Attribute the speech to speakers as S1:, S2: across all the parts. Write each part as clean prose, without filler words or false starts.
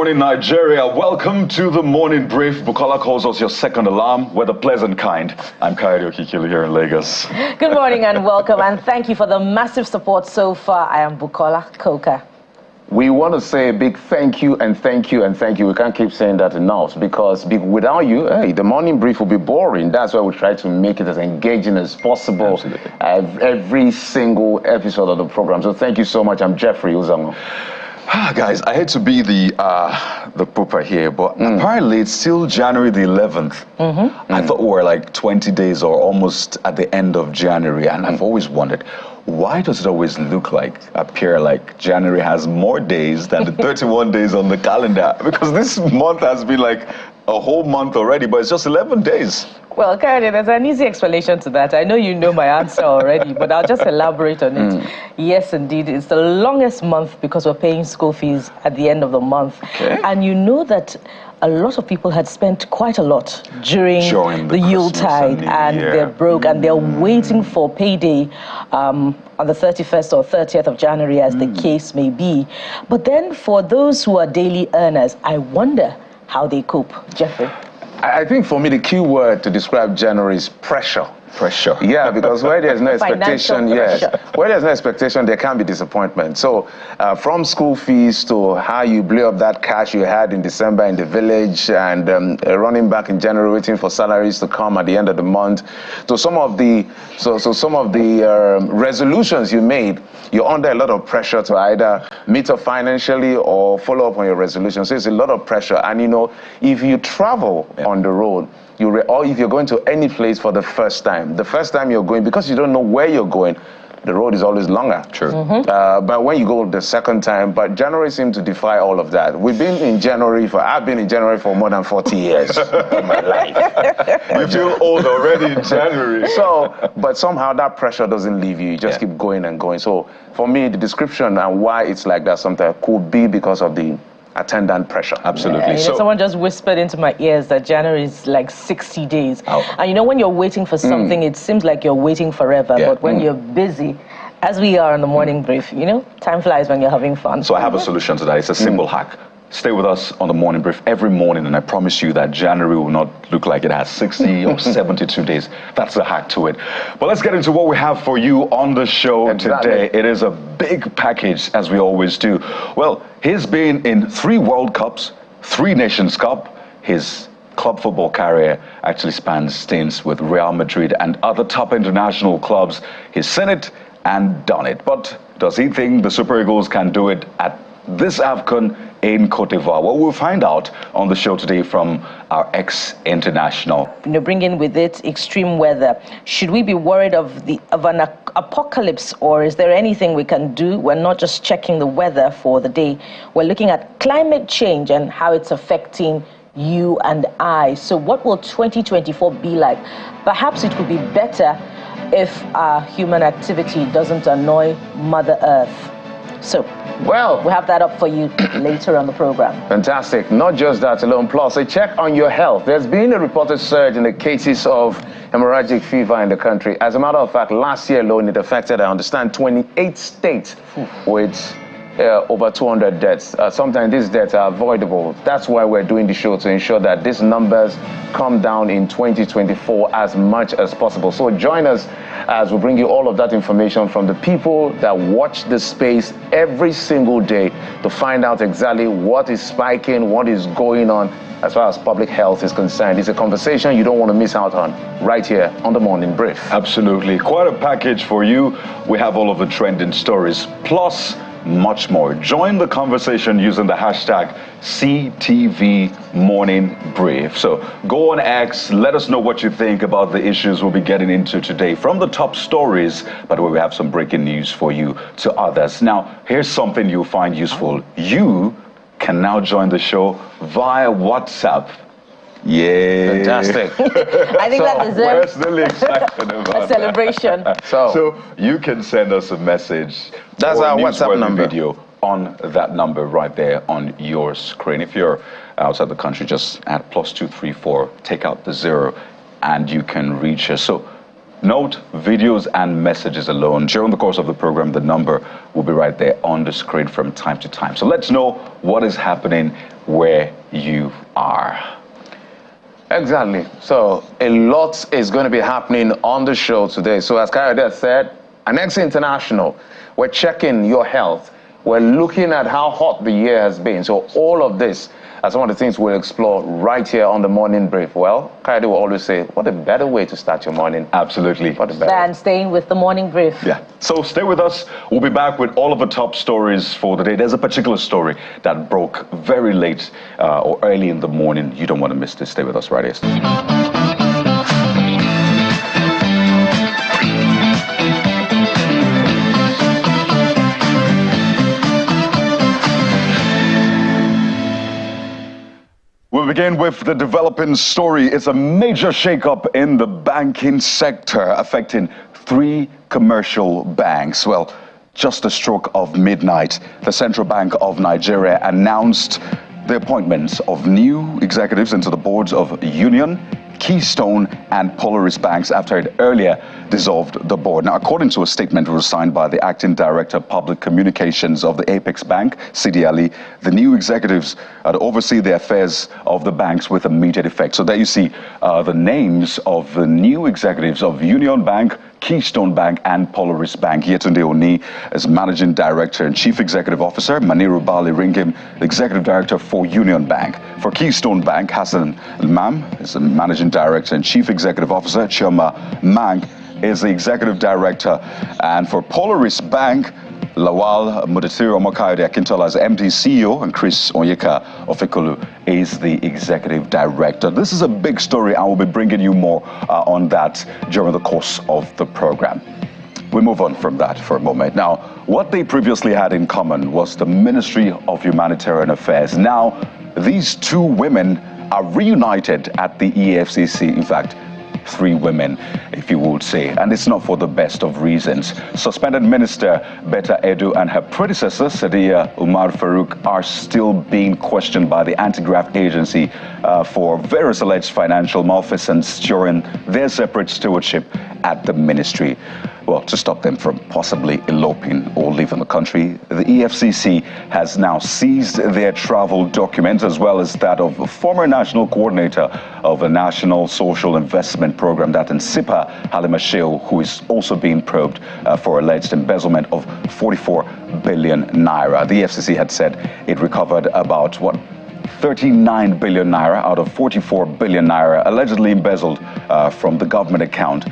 S1: morning, Nigeria. Welcome to the morning brief. Bwala calls us your second alarm. We're the pleasant kind. I'm Cadbury here in Lagos.
S2: Good morning and welcome, and thank you for the massive support so far. I am Bwala Coca.
S3: We want to say a big thank you and thank you and thank you. We can't keep saying that enough because without you, the morning brief will be boring. That's why we try to make it as engaging as possible. Every single episode of the program. So thank you so much. I'm Jeffrey Uzango.
S1: Guys, I hate to be the pooper here, but apparently it's still January the 11th. I thought we were like 20 days or almost at the end of January, and I've always wondered, why does it always appear like January has more days than the 31 days on the calendar? Because this month has been like a whole month already, but it's just 11 days.
S2: Well, Karen, there's an easy explanation to that. I know you know my answer already, but I'll just elaborate on it. Yes, indeed, it's the longest month because we're paying school fees at the end of the month. Okay. And you know that a lot of people had spent quite a lot during the Yuletide, and they're broke and they're waiting for payday on the 31st or 30th of January, as the case may be. But then for those who are daily earners, I wonder how they cope. Jeffrey?
S3: I think for me, the key word to describe January is pressure.
S1: Pressure.
S3: Yeah, because where there's no expectation, where there's no expectation, there can be disappointment. So from school fees to how you blew up that cash you had in December in the village and running back in January waiting for salaries to come at the end of the month, to some of the resolutions you made, you're under a lot of pressure to either meet up financially or follow up on your resolution. So it's a lot of pressure. And you know, if you travel on the road, or if you're going to any place for the first time you're going, because you don't know where you're going, the road is always longer. True. But when you go the second time, but January seems to defy all of that. I've been in January for more than 40 years of my life.
S1: You feel old already in January.
S3: But somehow that pressure doesn't leave you. You just keep going and going. So for me, the description and why it's like that sometimes could be because of the attendant pressure.
S1: Absolutely.
S2: So someone just whispered into my ears that January is like 60 days. And you know, when you're waiting for something, it seems like you're waiting forever. But when you're busy, as we are on the morning brief, you know, time flies when you're having fun.
S1: So I have a solution to that. It's a simple hack. Stay with us on the morning brief every morning, and I promise you that January will not look like it has 60 or 72 days. That's the hack to it. But let's get into what we have for you on the show today. It is a big package, as we always do. Well, he's been in 3 World Cups, 3 Nations Cup. His club football career actually spans stints with Real Madrid and other top international clubs. He's seen it and done it. But does he think the Super Eagles can do it at this AFCON in Cote d'Ivoire? Well, we'll find out on the show today from our ex-international.
S2: You know, bringing with it extreme weather. Should we be worried of an apocalypse, or is there anything we can do? We're not just checking the weather for the day. We're looking at climate change and how it's affecting you and I. So what will 2024 be like? Perhaps it could be better if our human activity doesn't annoy Mother Earth. So, well, we'll have that up for you later on the program.
S3: Fantastic. Not just that alone, plus a check on your health. There's been a reported surge in the cases of hemorrhagic fever in the country. As a matter of fact, last year alone, it affected, I understand, 28 states with over 200 deaths. Sometimes these deaths are avoidable. That's why we're doing the show, to ensure that these numbers come down in 2024 as much as possible. So join us as we bring you all of that information from the people that watch this space every single day to find out exactly what is spiking, what is going on as far as public health is concerned. It's a conversation you don't want to miss out on right here on the Morning Brief.
S1: Absolutely. Quite a package for you. We have all of the trending stories, plus much more. Join the conversation using the hashtag CTV Morning Brief. So go on X, let us know what you think about the issues we'll be getting into today. From the top stories, by the way, we have some breaking news for you to others. Now, here's something you'll find useful. You can now join the show via WhatsApp. Yeah.
S3: Fantastic.
S2: I think that deserves
S1: a
S2: celebration.
S1: So you can send us a message.
S3: That's our WhatsApp number.
S1: Video on that number right there on your screen. If you're outside the country, just add +234, take out the 0, and you can reach us. So Note, videos and messages alone. During the course of the program, the number will be right there on the screen from time to time. So let's know what is happening where you are.
S3: Exactly. So a lot is going to be happening on the show today. So as Kayode said, Annex International, we're checking your health. We're looking at how hot the year has been. So all of this are some of the things we'll explore right here on the Morning Brief. Well, Kayode will always say, what a better way to start your morning.
S1: Absolutely.
S2: Than staying with the Morning Brief.
S1: Yeah. So stay with us. We'll be back with all of the top stories for the day. There's a particular story that broke very late or early in the morning. You don't want to miss this. Stay with us right here. We'll begin with the developing story. It's a major shakeup in the banking sector affecting 3 commercial banks. Well, just a stroke of midnight, the Central Bank of Nigeria announced the appointments of new executives into the boards of Union, Keystone and Polaris banks after it earlier dissolved the board. Now, according to a statement that was signed by the acting director of public communications of the Apex Bank, Sidi Ali, the new executives oversee the affairs of the banks with immediate effect. So there you see the names of the new executives of Union Bank, Keystone Bank and Polaris Bank. Yetunde Oni as Managing Director and Chief Executive Officer, Maniru Bali Ringim, the Executive Director for Union Bank. For Keystone Bank, Hassan Imam is the Managing Director and Chief Executive Officer, Chioma Mang is the Executive Director, and for Polaris Bank, Lawal Mudatiru Omakayode Akintola is MD CEO, and Chris Onyeka Ofekolu is the Executive Director. This is a big story. I will be bringing you more on that during the course of the program. We move on from that for a moment. Now, what they previously had in common was the Ministry of Humanitarian Affairs. Now, these 2 women are reunited at the EFCC. In fact, 3 women, if you would say, and it's not for the best of reasons. Suspended Minister Betta Edu and her predecessor, Sadiya Umar Farouk, are still being questioned by the anti-graft agency for various alleged financial malfeasance during their separate stewardship at the ministry. Well, to stop them from possibly eloping or leaving the country, the EFCC has now seized their travel documents as well as that of a former national coordinator of the National Social Investment Program, that in SIPA, Halima Shehu, who is also being probed for alleged embezzlement of 44 billion naira. The EFCC had said it recovered about, 39 billion naira out of 44 billion naira allegedly embezzled from the government account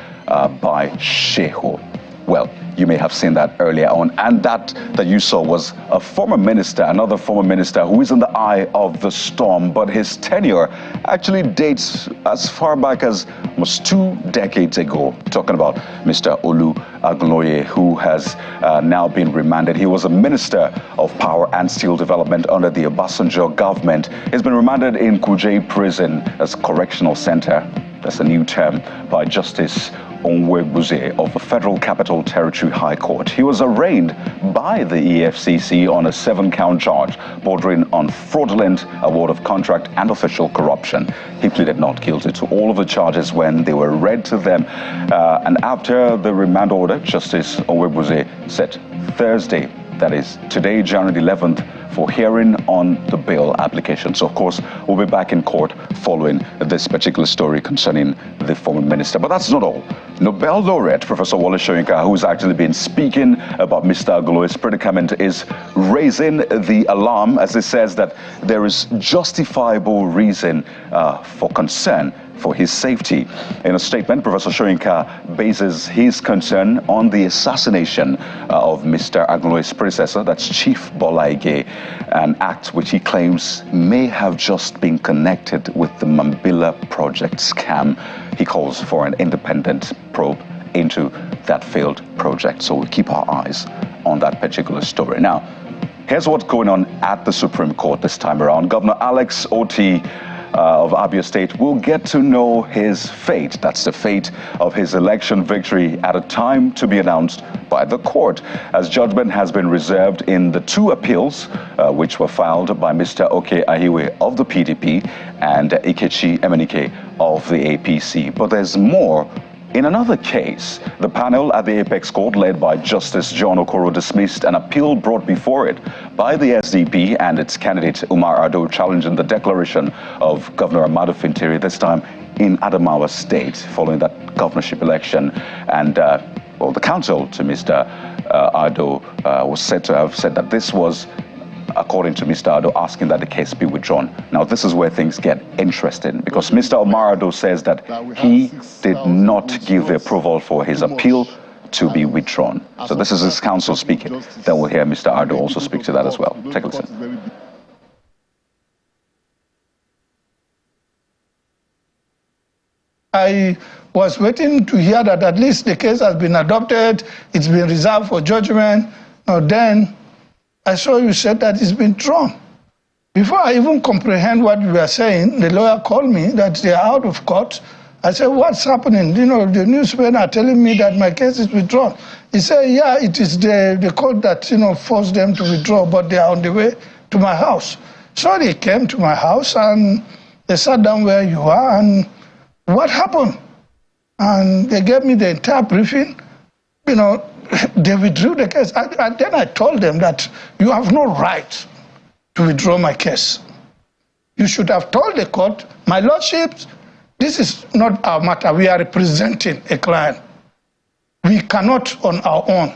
S1: by Shehu. Well, you may have seen that earlier on, and that you saw was a former minister, another former minister who is in the eye of the storm, but his tenure actually dates as far back as almost 2 decades ago. Talking about Mr. Olu Agloye, who has now been remanded. He was a Minister of Power and Steel Development under the Obasanjo government. He's been remanded in Kuje Prison as Correctional Center. That's a new term by Justice Onwebuze of the Federal Capital Territory High Court. He was arraigned by the EFCC on a 7-count charge bordering on fraudulent award of contract and official corruption. He pleaded not guilty to all of the charges when they were read to them. And after the remand order, Justice Onwebuze set Thursday, that is today, January 11th, for hearing on the bail application. So, of course, we'll be back in court following this particular story concerning the former minister. But that's not all. Nobel laureate Professor Wole Soyinka, who's actually been speaking about Mr. Agloye's predicament, is raising the alarm as it says that there is justifiable reason for concern for his safety. In a statement, Professor Soyinka bases his concern on the assassination of Mr. Agloye's predecessor, that's Chief Bwala, an act which he claims may have just been connected with the Mambila project scam. He calls for an independent probe into that failed project. So we'll keep our eyes on that particular story. Now, here's what's going on at the Supreme Court this time around. Governor Alex Oti of Abia State will get to know his fate. That's the fate of his election victory at a time to be announced by the court, as judgment has been reserved in the 2 appeals which were filed by Mr. Oke Ahiwe of the PDP and Ikechi Emenike of the APC. But there's more In another case, the panel at the Apex Court, led by Justice John Okoro, dismissed an appeal brought before it by the SDP and its candidate Umar Ado, challenging the declaration of Governor Ahmadu Fintiri, this time in Adamawa State, following that governorship election. And the counsel to Mr. Ado was said to have said that this was, according to Mr. Ado, asking that the case be withdrawn. Now, this is where things get interesting, because Mr. Omar Ado says that he did not give the approval for his appeal to be withdrawn. So this is his counsel speaking. Then we'll hear Mr. Ado also speak to that as well. Take a listen.
S4: I was waiting to hear that at least the case has been adopted, it's been reserved for judgment. Now then, I saw you said that it's been drawn. Before I even comprehend what you were saying, the lawyer called me that they are out of court. I said, what's happening? You know, the newsmen are telling me that my case is withdrawn. He said, yeah, it is the court that, forced them to withdraw, but they are on the way to my house. So they came to my house and they sat down where you are, and what happened? And they gave me the entire briefing. They withdrew the case. And then I told them that you have no right to withdraw my case. You should have told the court, my lordships, this is not our matter. We are representing a client. We cannot on our own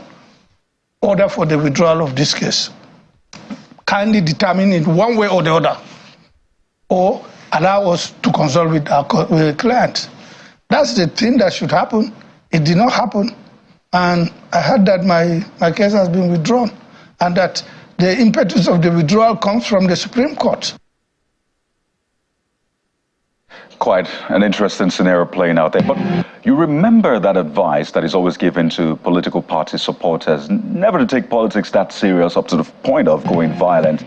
S4: order for the withdrawal of this case. Kindly determine it one way or the other, or allow us to consult with our client. That's the thing that should happen. It did not happen. And I heard that my case has been withdrawn, and that the impetus of the withdrawal comes from the Supreme Court.
S1: Quite an interesting scenario playing out there. But you remember that advice that is always given to political party supporters, never to take politics that serious up to the point of going violent.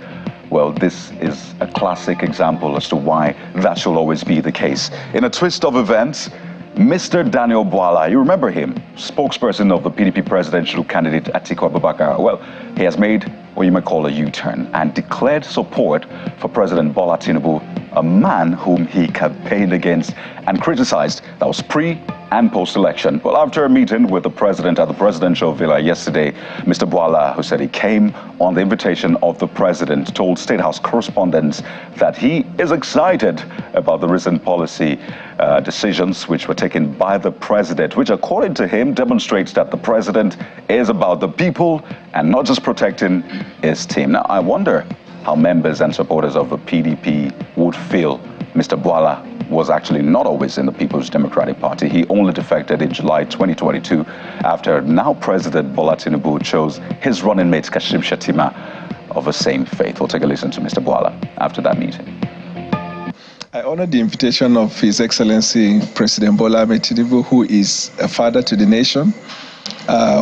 S1: Well, this is a classic example as to why that should always be the case. In a twist of events, Mr. Daniel Bwala, you remember him, spokesperson of the PDP presidential candidate Atiku Abubakar. Well, he has made what you might call a U-turn and declared support for President Bola Tinubu, a man whom he campaigned against and criticized. That was pre and post-election. Well, after a meeting with the president at the presidential villa yesterday, Mr. Bwala, who said he came on the invitation of the president, told State House correspondents that he is excited about the recent policy decisions which were taken by the president, which according to him demonstrates that the president is about the people and not just protecting his team. Now, I wonder how members and supporters of the PDP would feel Mr. Bwala was actually not always in the People's Democratic Party. He only defected in July 2022 after now President Bola Tinubu chose his running mate Kashim Shettima of the same faith. We'll take a listen to Mr. Bwala after that meeting.
S5: I honor the invitation of His Excellency President Bola Tinubu, who is a father to the nation,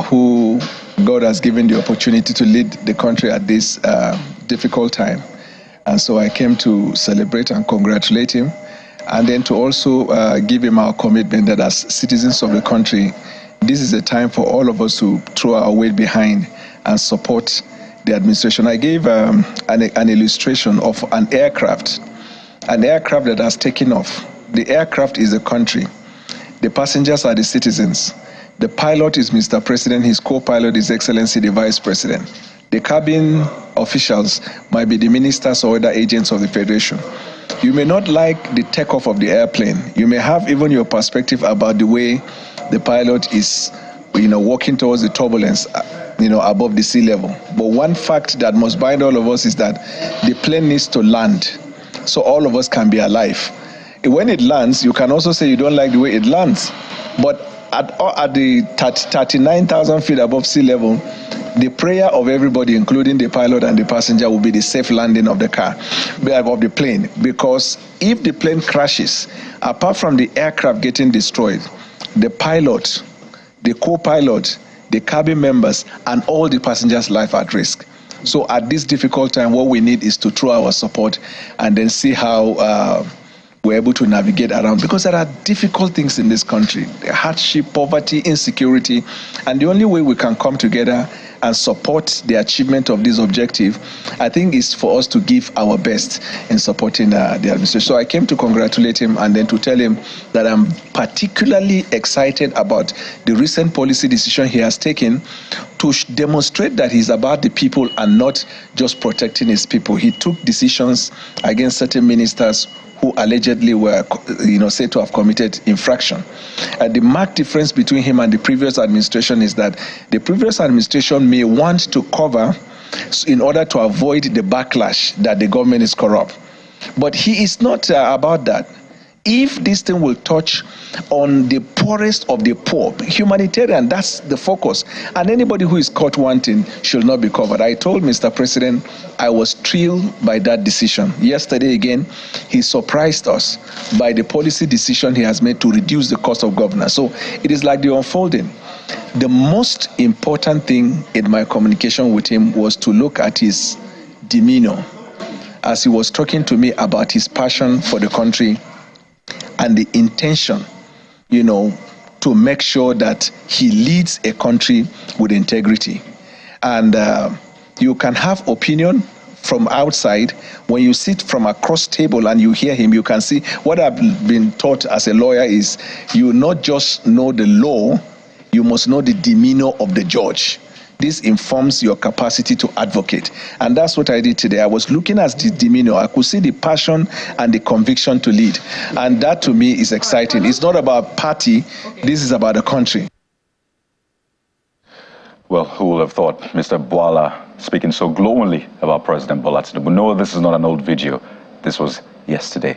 S5: who God has given the opportunity to lead the country at this difficult time. And so I came to celebrate and congratulate him, and then to also give him our commitment that as citizens of the country, this is a time for all of us to throw our weight behind and support the administration. I gave an illustration of an aircraft that has taken off. The aircraft is the country. The passengers are the citizens. The pilot is Mr. President. His co-pilot is Excellency the Vice President. The cabin officials might be the ministers or other agents of the Federation. You may not like the takeoff of the airplane. You may have even your perspective about the way the pilot is, walking towards the turbulence, above the sea level. But one fact that must bind all of us is that the plane needs to land so all of us can be alive. When it lands, you can also say you don't like the way it lands. But at the 39,000 feet above sea level, the prayer of everybody, including the pilot and the passenger, will be the safe landing of the the plane. Because if the plane crashes, apart from the aircraft getting destroyed, the pilot, the co-pilot, the cabin members, and all the passengers' life at risk. So at this difficult time, what we need is to throw our support and then see how we're able to navigate around, because there are difficult things in this country: hardship, poverty, insecurity, and the only way we can come together and support the achievement of this objective, I think it's for us to give our best in supporting the administration. So I came to congratulate him and then to tell him that I'm particularly excited about the recent policy decision he has taken to demonstrate that he's about the people and not just protecting his people. He took decisions against certain ministers who allegedly were, said to have committed infraction. The marked difference between him and the previous administration is that the previous administration may want to cover in order to avoid the backlash that the government is corrupt. But he is not about that. If this thing will touch on the poorest of the poor, humanitarian, that's the focus. And anybody who is caught wanting should not be covered. I told Mr. President I was thrilled by that decision. Yesterday again, he surprised us by the policy decision he has made to reduce the cost of governance. So it is like the unfolding. The most important thing in my communication with him was to look at his demeanor as he was talking to me about his passion for the country and the intention, to make sure that he leads a country with integrity. And you can have opinion from outside. When you sit from across table and you hear him, you can see what I've been taught as a lawyer is you not just know the law, you must know the demeanor of the judge. This informs your capacity to advocate. And that's what I did today. I was looking at the demeanor. I could see the passion and the conviction to lead. And that to me is exciting. It's not about party. This is about the country.
S1: Well, who would have thought Mr. Bwala speaking so glowingly about President Bola Tinubu? No, this is not an old video. This was yesterday.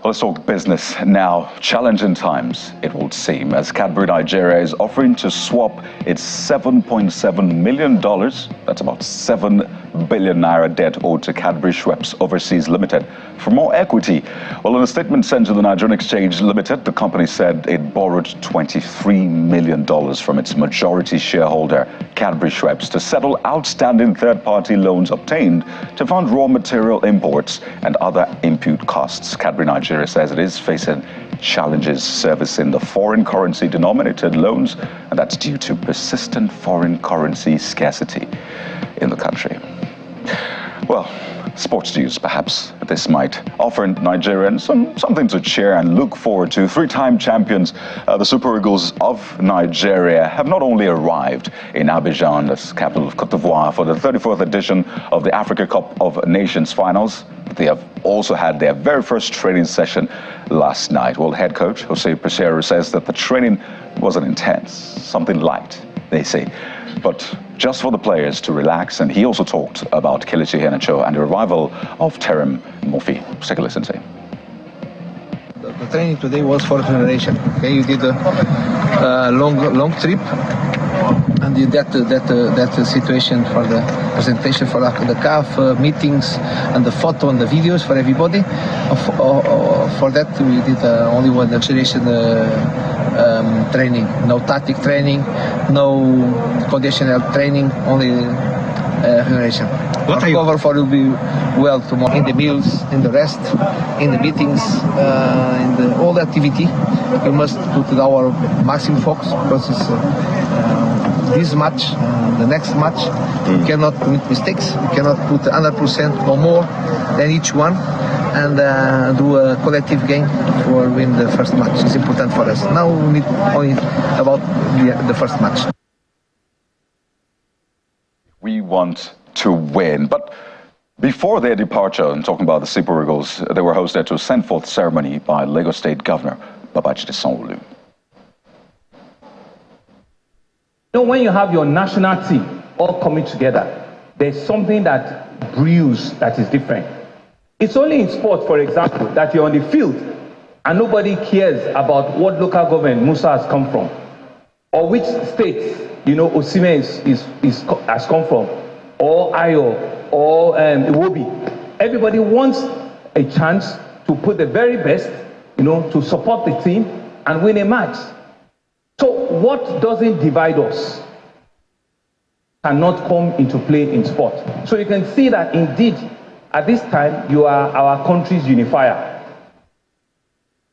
S1: Well, let's talk business now. Challenging times, it would seem, as Cadbury Nigeria is offering to swap its $7.7 million, that's about 7 billion naira debt owed to Cadbury Schweppes Overseas Limited, for more equity. Well, in a statement sent to the Nigerian Exchange Limited, the company said it borrowed $23 million from its majority shareholder, Cadbury Schweppes, to settle outstanding third-party loans obtained to fund raw material imports and other input costs. Cadbury Nigeria says it is facing challenges servicing the foreign currency denominated loans, and that's due to persistent foreign currency scarcity in the country. Well, sports news, perhaps this might offer Nigerians something to cheer and look forward to. Three-time champions, the Super Eagles of Nigeria, have not only arrived in Abidjan, the capital of Cote d'Ivoire, for the 34th edition of the Africa Cup of Nations finals, but they have also had their very first training session last night. Well, head coach Jose Peseiro says that the training wasn't intense, something light, they say, but just for the players to relax. And he also talked about Kelechi Iheanacho and the arrival of Terem Murphy. Let's take a listen to him.
S6: The training today was for generation. Okay, you did a long trip, and you that situation for the presentation for the CAF meetings and the photo and the videos for everybody. For that we did only one generation training, no tactic training, no conditional training, only generation. What are you cover for will be well tomorrow in the meals, in the rest, in the meetings, in all the activity. We must put our maximum focus because it's this match, the next match. We cannot commit mistakes. We cannot put 100% or more than each one, and do a collective game for win the first match. It's important for us. Now we need only about the first match.
S1: We want to win, but before their departure, I'm talking about the Super Eagles, they were hosted to a send-forth ceremony by Lagos State Governor Babajide Sanwo-Olu.
S7: When you have your national team all coming together, there's something that brews that is different. It's only in sport, for example, that you're on the field and nobody cares about what local government Musa has come from, or which states, Osimhen has come from, or Ayo, or Iwobi. Everybody wants a chance to put the very best, to support the team and win a match. So what doesn't divide us cannot come into play in sport. So you can see that indeed, at this time, you are our country's unifier.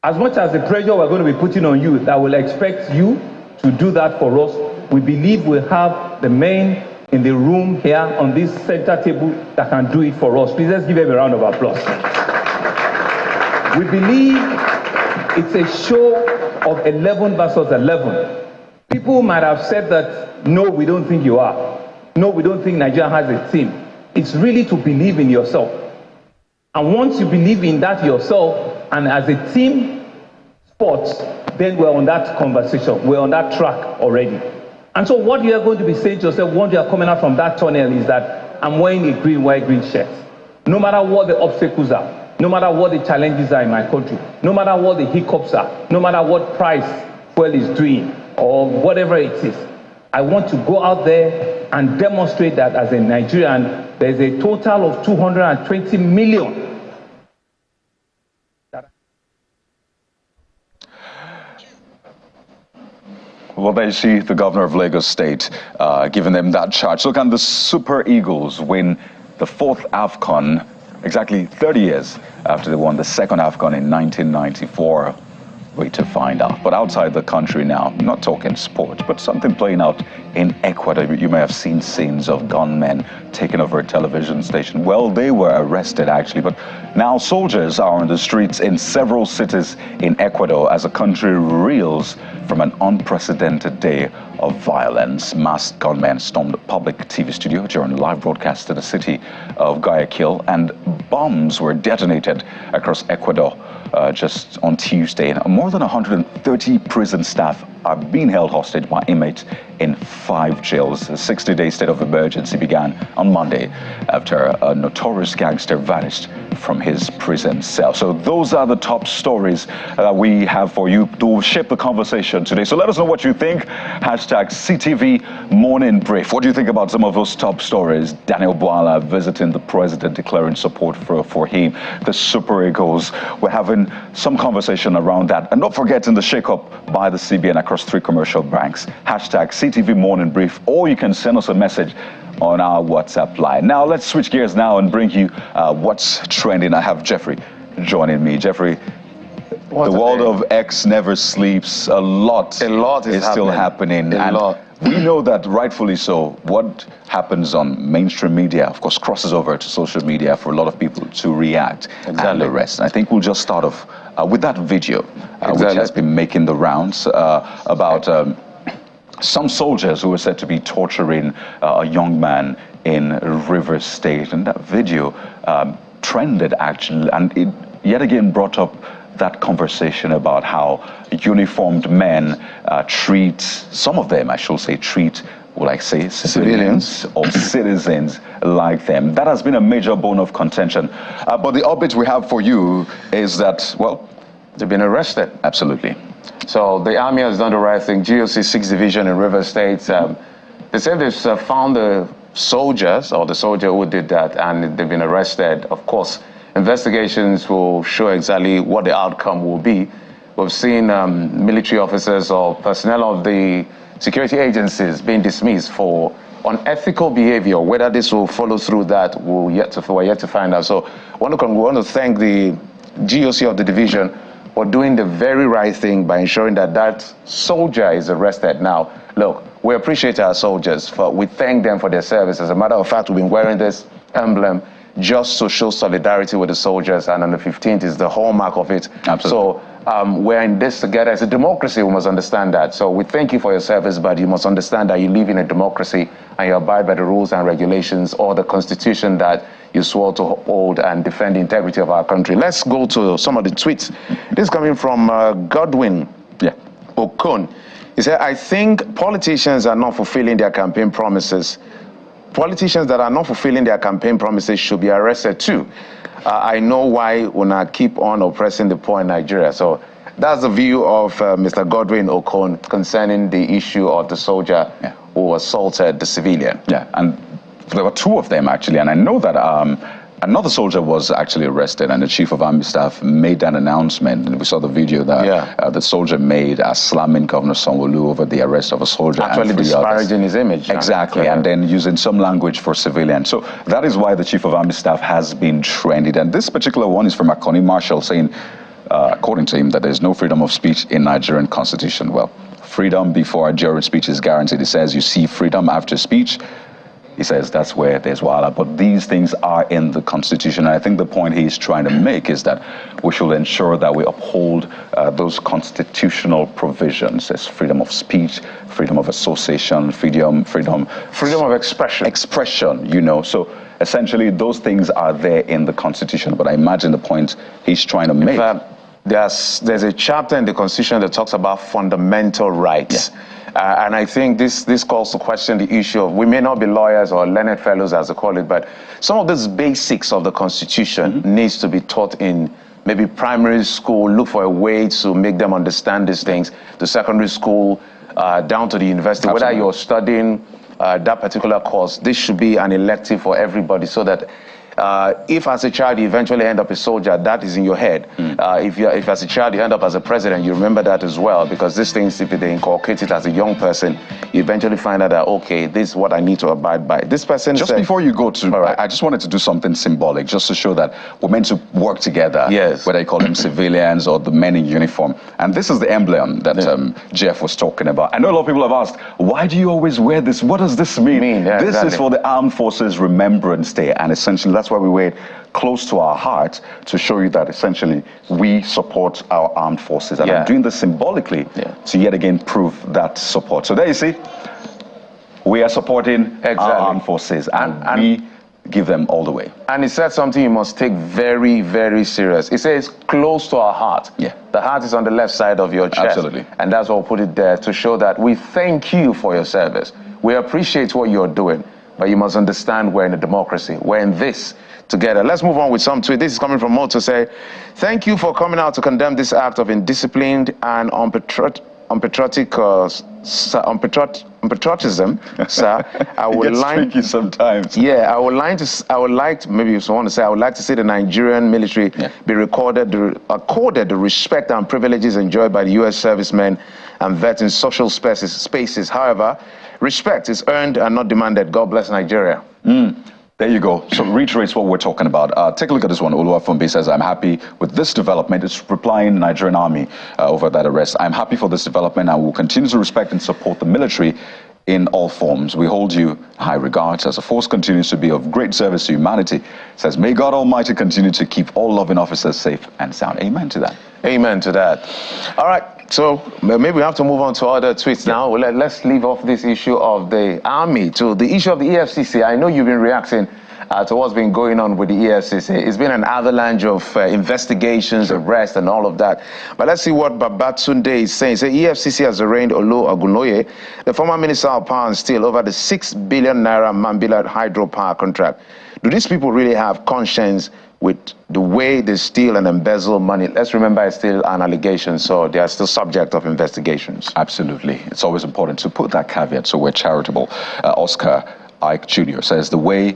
S7: As much as the pressure we're going to be putting on you that will expect you to do that for us, we believe we have the men in the room here on this center table that can do it for us. Please, let's give them a round of applause. We believe it's a show of 11 versus 11. People might have said that, no, we don't think you are. No, we don't think Nigeria has a team. It's really to believe in yourself. And once you believe in that yourself, and as a team sports, then we're on that conversation. We're on that track already. And so what you are going to be saying to yourself once you are coming out from that tunnel is that I'm wearing a green, white, green shirt. No matter what the obstacles are, no matter what the challenges are in my country, no matter what the hiccups are, no matter what price fuel is doing, or whatever it is, I want to go out there and demonstrate that as a Nigerian, there's a total of 220 million.
S1: Well, there you see the governor of Lagos State giving them that charge. So can the Super Eagles win the 4th AFCON exactly 30 years after they won the 2nd AFCON in 1994? Wait to find out. But outside the country now, not talking sport, but something playing out in Ecuador. You may have seen scenes of gunmen taking over a television station. Well, they were arrested actually, but now soldiers are on the streets in several cities in Ecuador as the country reels from an unprecedented day of violence. Masked gunmen stormed a public TV studio during a live broadcast to the city of Guayaquil, and bombs were detonated across Ecuador just on Tuesday. And more than 130 prison staff are being held hostage by inmates in 5 jails. A 60-day state of emergency began on Monday after a notorious gangster vanished from his prison cell. So those are the top stories that we have for you to shape the conversation today. So let us know what you think. Hashtag CTV Morning Brief. What do you think about some of those top stories? Daniel Bwala visiting the president, declaring support for him. The Super Eagles. We're having some conversation around that. And not forgetting the shakeup by the CBN across 3 commercial banks. Hashtag CTV Morning Brief. Or you can send us a message on our WhatsApp line. Now, let's switch gears now and bring you what's trending. I have Jeffrey joining me. Jeffrey, the world of X never sleeps. A lot is still happening. We know that rightfully so. What happens on mainstream media, of course, crosses over to social media for a lot of people to react and the rest. And I think we'll just start off with that video, which has been making the rounds about some soldiers who were said to be torturing a young man in Rivers State. And that video trended actually, and it yet again brought up that conversation about how uniformed men treat, some of them I should say, treat, will I say, civilians or citizens like them. That has been a major bone of contention. But the update we have for you is that, well,
S3: they've been arrested.
S1: Absolutely.
S3: So the army has done the right thing. GOC 6th Division in Rivers State, they said they've found the soldiers, or the soldier who did that, and they've been arrested. Of course, investigations will show exactly what the outcome will be. We've seen military officers or personnel of the security agencies being dismissed for unethical behavior. Whether this will follow through, that we're yet to find out. So we want to thank the GOC of the division for doing the very right thing by ensuring that that soldier is arrested. Now, look, we appreciate our soldiers. We thank them for their service. As a matter of fact, we've been wearing this emblem just to show solidarity with the soldiers, and on the 15th is the hallmark of it.
S1: Absolutely.
S3: So we're in this together. As a democracy, we must understand that. So we thank you for your service, but you must understand that you live in a democracy and you abide by the rules and regulations or the constitution that you swore to uphold and defend the integrity of our country. Let's go to some of the tweets. This is coming from Godwin Okon. He said, I think politicians are not fulfilling their campaign promises. Politicians that are not fulfilling their campaign promises should be arrested too. I know why una keep on oppressing the poor in Nigeria. So that's the view of Mr. Godwin Okon concerning the issue of the soldier who assaulted the civilian.
S1: Yeah, and there were 2 of them actually, and I know that another soldier was actually arrested, and the chief of army staff made an announcement, and we saw the video that the soldier made slamming Governor Sanwo-Olu over the arrest of a soldier.
S3: Actually disparaging his image.
S1: Exactly, and then using some language for civilians. So that is why the chief of army staff has been trended. And this particular one is from Akoni Marshall saying, according to him, that there's no freedom of speech in Nigerian constitution. Well, freedom before or during speech is guaranteed. It says you see freedom after speech. he says that's where there's Bwala. But these things are in the Constitution. And I think the point he's trying to make is that we should ensure that we uphold those constitutional provisions. There's freedom of speech, freedom of association, freedom
S3: of expression.
S1: Expression, you know. So essentially, those things are there in the Constitution. But I imagine the point he's trying to make.
S3: In fact, there's a chapter in the Constitution that talks about fundamental rights.
S1: Yeah.
S3: And I think this calls to question the issue of, we may not be lawyers or learned fellows as they call it, but some of these basics of the Constitution needs to be taught in maybe primary school. Look for a way to make them understand these things, to secondary school, down to the university.
S1: Absolutely.
S3: Whether you're studying that particular course, this should be an elective for everybody, so that if as a child you eventually end up a soldier, that is in your head. If as a child you end up as a president, you remember that as well, because these things, if they inculcate it as a young person, you eventually find out that, okay, this is what I need to abide by. This person
S1: just before you go to, I just wanted to do something symbolic, just to show that we're meant to work together.
S3: Yes.
S1: Whether you call them civilians or the men in uniform. And this is the emblem that Jeff was talking about. I know a lot of people have asked, why do you always wear this? What does this mean?
S3: Yeah,
S1: this
S3: exactly.
S1: is for the Armed Forces Remembrance Day, and essentially that's why we wear it close to our heart, to show you that essentially we support our armed forces. And I'm doing this symbolically to yet again prove that support. So there you see, we are supporting our armed forces, and we give them all the way.
S3: And it said something you must take very, very serious. It says close to our heart.
S1: Yeah.
S3: The heart is on the left side of your chest.
S1: Absolutely.
S3: And that's why we'll put it there, to show that we thank you for your service. We appreciate what you're doing, but you must understand we're in a democracy. We're in this together. Let's move on with some tweet. This is coming from Mo to say, thank you for coming out to condemn this act of indisciplined and unpatriotism, sir. I would like
S1: tricky sometimes.
S3: Yeah, I would like to, maybe you want to say, I would like to see the Nigerian military be accorded the respect and privileges enjoyed by the U.S. servicemen and vets in social spaces. However, respect is earned and not demanded. God bless Nigeria.
S1: There you go. So reiterates what we're talking about. Take a look at this one. Oluwafumbi says, I'm happy with this development. It's replying the Nigerian army over that arrest. I'm happy for this development and will continue to respect and support the military in all forms. We hold you high regards as a force continues to be of great service to humanity. Says, may God Almighty continue to keep all loving officers safe and sound. Amen to that.
S3: Amen to that. All right. So maybe we have to move on to other tweets now. Let's leave off this issue of the army to the issue of the EFCC. I know you've been reacting to what's been going on with the EFCC. It's been an avalanche of investigations, arrests, and all of that. But let's see what Babatunde is saying. So EFCC has arraigned Olo Agunoye, the former Minister of Power and Steel, over the 6 billion naira Mambila hydropower contract. Do these people really have conscience with the way they steal and embezzle money? Let's remember, it's still an allegation, so they are still subject of investigations.
S1: Absolutely. It's always important to put that caveat, so we're charitable. Oscar Ike Jr. says, the way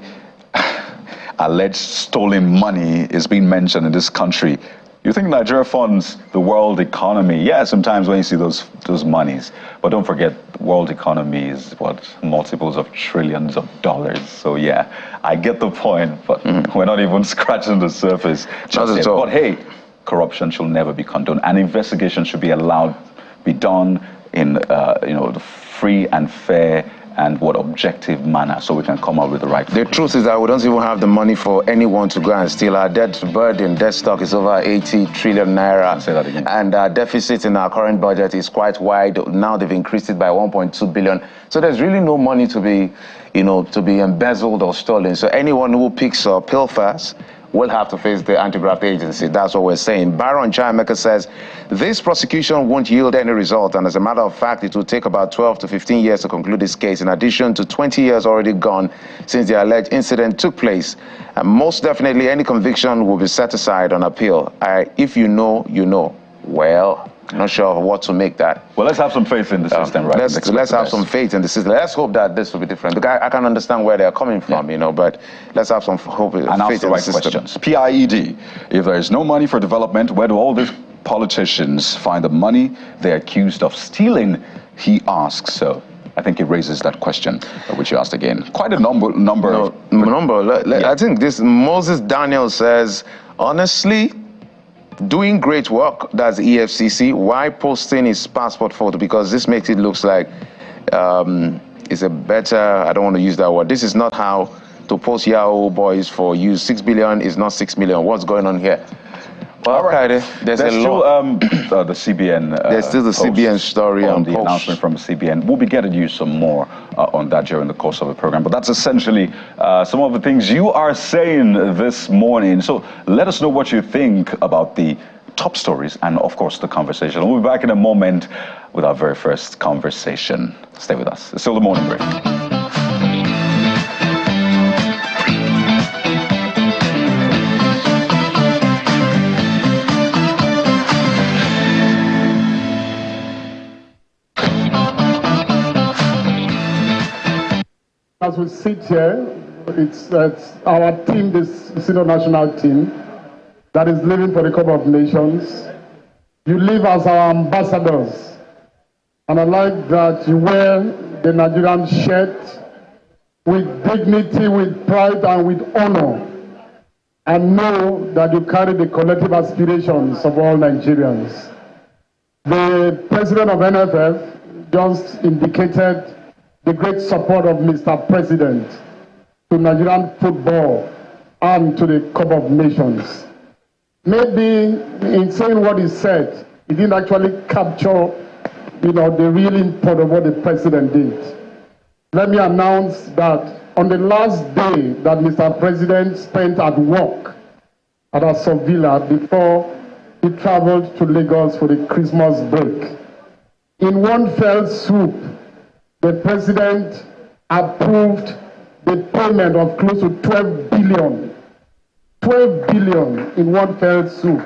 S1: alleged stolen money is being mentioned in this country, you think Nigeria funds the world economy? Yeah, sometimes when you see those monies. But don't forget, the world economy is, what, multiples of trillions of dollars. So yeah, I get the point, but we're not even scratching the surface just yet. But hey, corruption should never be condoned. An investigation should be allowed, be done in the free and fair and objective manner, so we can come up with the right.
S3: The truth is that we don't even have the money for anyone to go and steal. Our debt burden, debt stock is over 80 trillion naira. I'll say that again. And our deficit in our current budget is quite wide. Now they've increased it by 1.2 billion. So there's really no money to be, to be embezzled or stolen. So anyone who picks up pilfers will have to face the anti-graft agency. That's what we're saying. Baron Chimeka says, this prosecution won't yield any result, and as a matter of fact, it will take about 12 to 15 years to conclude this case, in addition to 20 years already gone since the alleged incident took place. And most definitely, any conviction will be set aside on appeal. If you know, you know. Well, I'm not sure what to make that.
S1: Well, let's have some faith in the system, right?
S3: Let's have some faith in the system. Let's hope that this will be different. Look, I can understand where they're coming from, but let's have some hope and faith in the system.
S1: Questions. PIED, if there is no money for development, where do all these politicians find the money they're accused of stealing, he asks. So I think it raises that question, which you asked again. Quite a number.
S3: I think this Moses Daniel says, honestly, doing great work, that's the EFCC. Why posting his passport photo? Because this makes it look like is a better, I don't want to use that word. This is not how to post Yahoo boys for you. 6 billion is not 6 million. What's going on here? Well, all right. There's
S1: still the CBN.
S3: There's still the CBN story
S1: on the announcement from CBN. We'll be getting you some more on that during the course of the program. But that's essentially some of the things you are saying this morning. So let us know what you think about the top stories and, of course, the conversation. We'll be back in a moment with our very first conversation. Stay with us. It's still the morning brief.
S8: As we sit here, it's our team, this senior national team, that is living for the Cup of Nations. You live as our ambassadors. And I like that you wear the Nigerian shirt with dignity, with pride, and with honor. And know that you carry the collective aspirations of all Nigerians. The president of NFF just indicated the great support of Mr. President to Nigerian football and to the Cup of Nations. Maybe in saying what he said, he didn't actually capture, the real import of what the president did. Let me announce that on the last day that Mr. President spent at work at Aston Villa before he traveled to Lagos for the Christmas break, in one fell swoop, the president approved the payment of close to 12 billion. 12 billion in one fell swoop.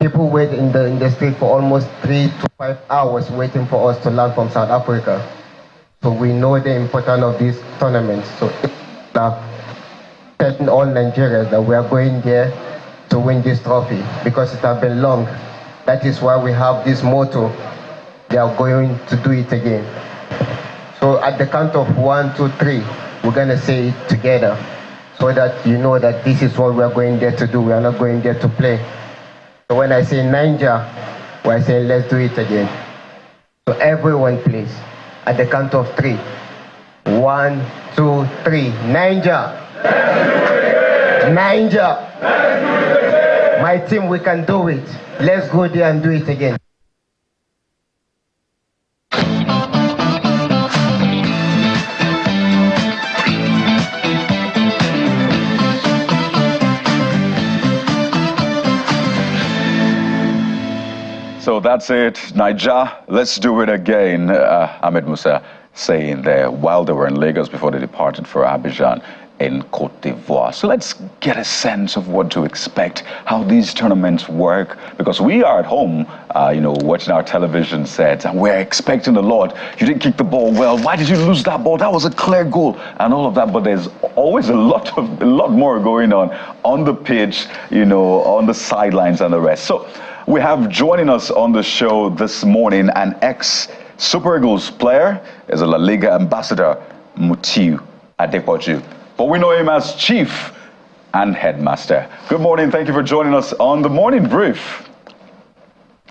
S9: People wait in the street for almost 3 to 5 hours waiting for us to land from South Africa. So we know the importance of this tournament. So telling all Nigerians that we are going there to win this trophy because it has been long. That is why we have this motto, they are going to do it again. So at the count of 1, 2, 3, we're going to say it together so that you know that this is what we are going there to do. We are not going there to play. So when I say Ninja, we're saying let's do it again. So everyone please, at the count of 3. 1, 2, 3. Ninja! Ninja! My team, we can do it. Let's go there and do it again.
S1: So that's it, Niger. Let's do it again. Ahmed Musa saying there while they were in Lagos before they departed for Abidjan in Cote d'Ivoire. So let's get a sense of what to expect, how these tournaments work, because we are at home, watching our television sets, and we're expecting a lot. You didn't kick the ball well. Why did you lose that ball? That was a clear goal, and all of that. But there's always a lot more going on the pitch, on the sidelines and the rest. So we have joining us on the show this morning an ex-Super Eagles player, is a La Liga ambassador, Mutiu Adepoju. But we know him as Chief and Headmaster. Good morning. Thank you for joining us on the Morning Brief.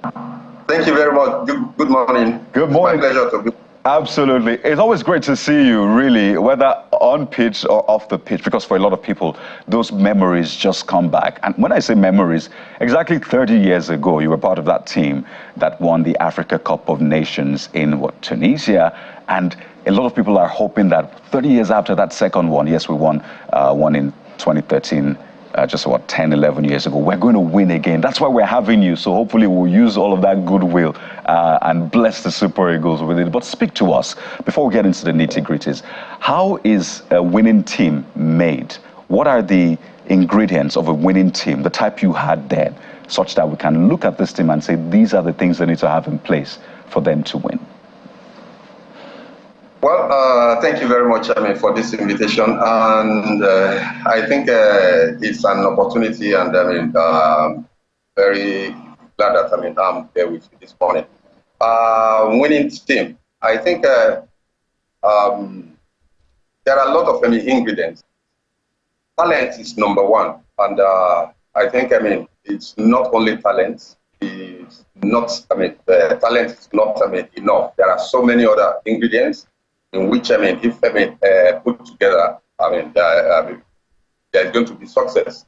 S10: Thank you very much. Good morning.
S1: Good morning.
S10: It's my pleasure to be.
S1: Absolutely. It's always great to see you, really, whether on pitch or off the pitch, because for a lot of people, those memories just come back. And when I say memories, exactly 30 years ago, you were part of that team that won the Africa Cup of Nations in Tunisia. And a lot of people are hoping that 30 years after that second one, yes, we won one in 2013, just about 10, 11 years ago, we're going to win again. That's why we're having you. So hopefully we'll use all of that goodwill and bless the Super Eagles with it. But speak to us, before we get into the nitty-gritties, how is a winning team made? What are the ingredients of a winning team, the type you had then, such that we can look at this team and say, these are the things they need to have in place for them to win?
S10: Well, thank you very much, for this invitation, and I think it's an opportunity, and very glad that I'm here with you this morning. Winning team, I think there are a lot of ingredients. Talent is number one, and I think it's not only talent. The it's not, the talent is not, enough. There are so many other ingredients in which, if, put together, there's going to be success.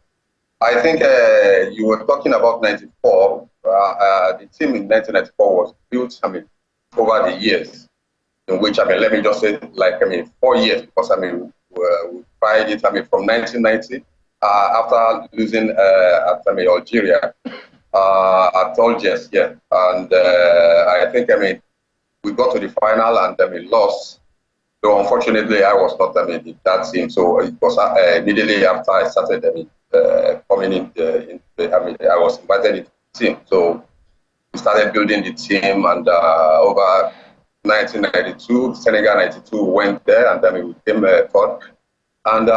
S10: I think you were talking about 94. The team in 1994 was built, over the years, in which, let me just say, like, 4 years, because, we tried it, from 1990, after losing at, Algeria, at Algiers, yeah. And I think, we got to the final and, lost. So unfortunately, I was not, in that team. So it was immediately after I started, coming in, I was invited into the team. So we started building the team, and over 1992, Senegal 92 went there, and we came third. And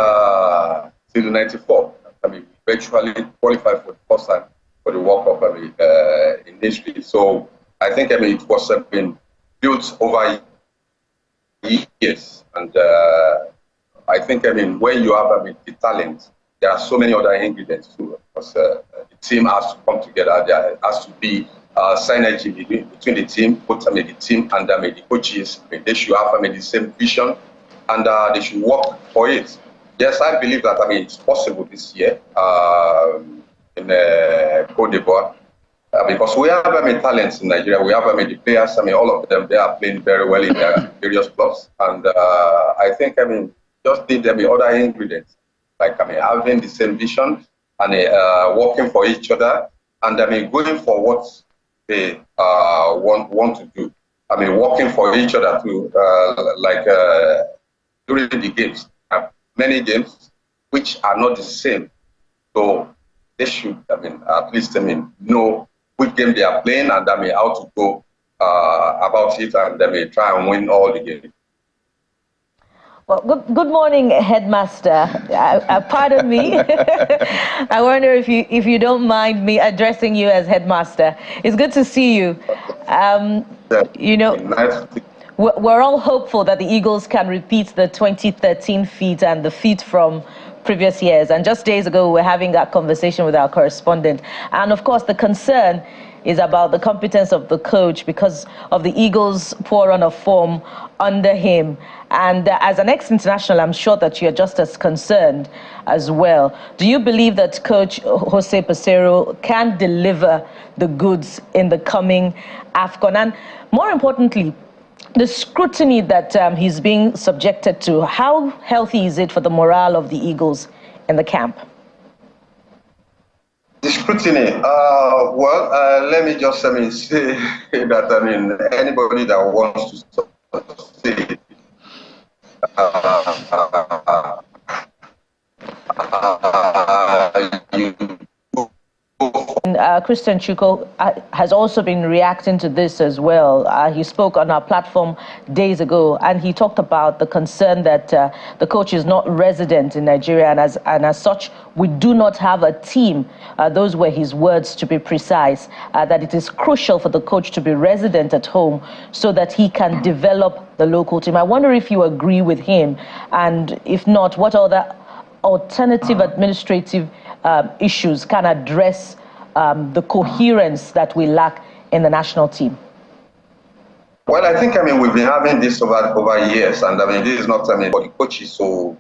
S10: till 94, we virtually qualified for the first time for the World Cup in history. So I think it was been built over years, and I think when you have the talent, there are so many other ingredients too. Because the team has to come together. There has to be synergy between the team, both the team and the coaches. They should have the same vision, and they should work for it. Yes, I believe that it's possible this year in Cote d'Ivoire. Because we have talents in Nigeria, we have the players, all of them, they are playing very well in their various clubs. And I think, just need other ingredients, like, having the same vision and working for each other, and, going for what they want to do. Working for each other too, like during the games. Many games which are not the same. So they should, at least, know which game they are playing, and how to go about it, and try and win all the games.
S2: Well, good morning, Headmaster. Pardon me. I wonder if you don't mind me addressing you as Headmaster. It's good to see you. You know, we're all hopeful that the Eagles can repeat the 2013 feat and the feat from previous years. And just days ago, we were having that conversation with our correspondent. And of course, the concern is about the competence of the coach because of the Eagles' poor run of form under him. And as an ex-international, I'm sure that you're just as concerned as well. Do you believe that Coach Jose Peseiro can deliver the goods in the coming AFCON? And more importantly, the scrutiny that he's being subjected to, how healthy is it for the morale of the Eagles in the camp?
S10: The scrutiny, let me just say that anybody that wants to say
S2: Christian Chuko has also been reacting to this as well. He spoke on our platform days ago, and he talked about the concern that the coach is not resident in Nigeria, and as such, we do not have a team. Those were his words, to be precise, that it is crucial for the coach to be resident at home so that he can develop the local team. I wonder if you agree with him, and if not, what other alternative administrative issues can address the coherence that we lack in the national team?
S10: Well, I think we've been having this over years, and this is not for the coaches. So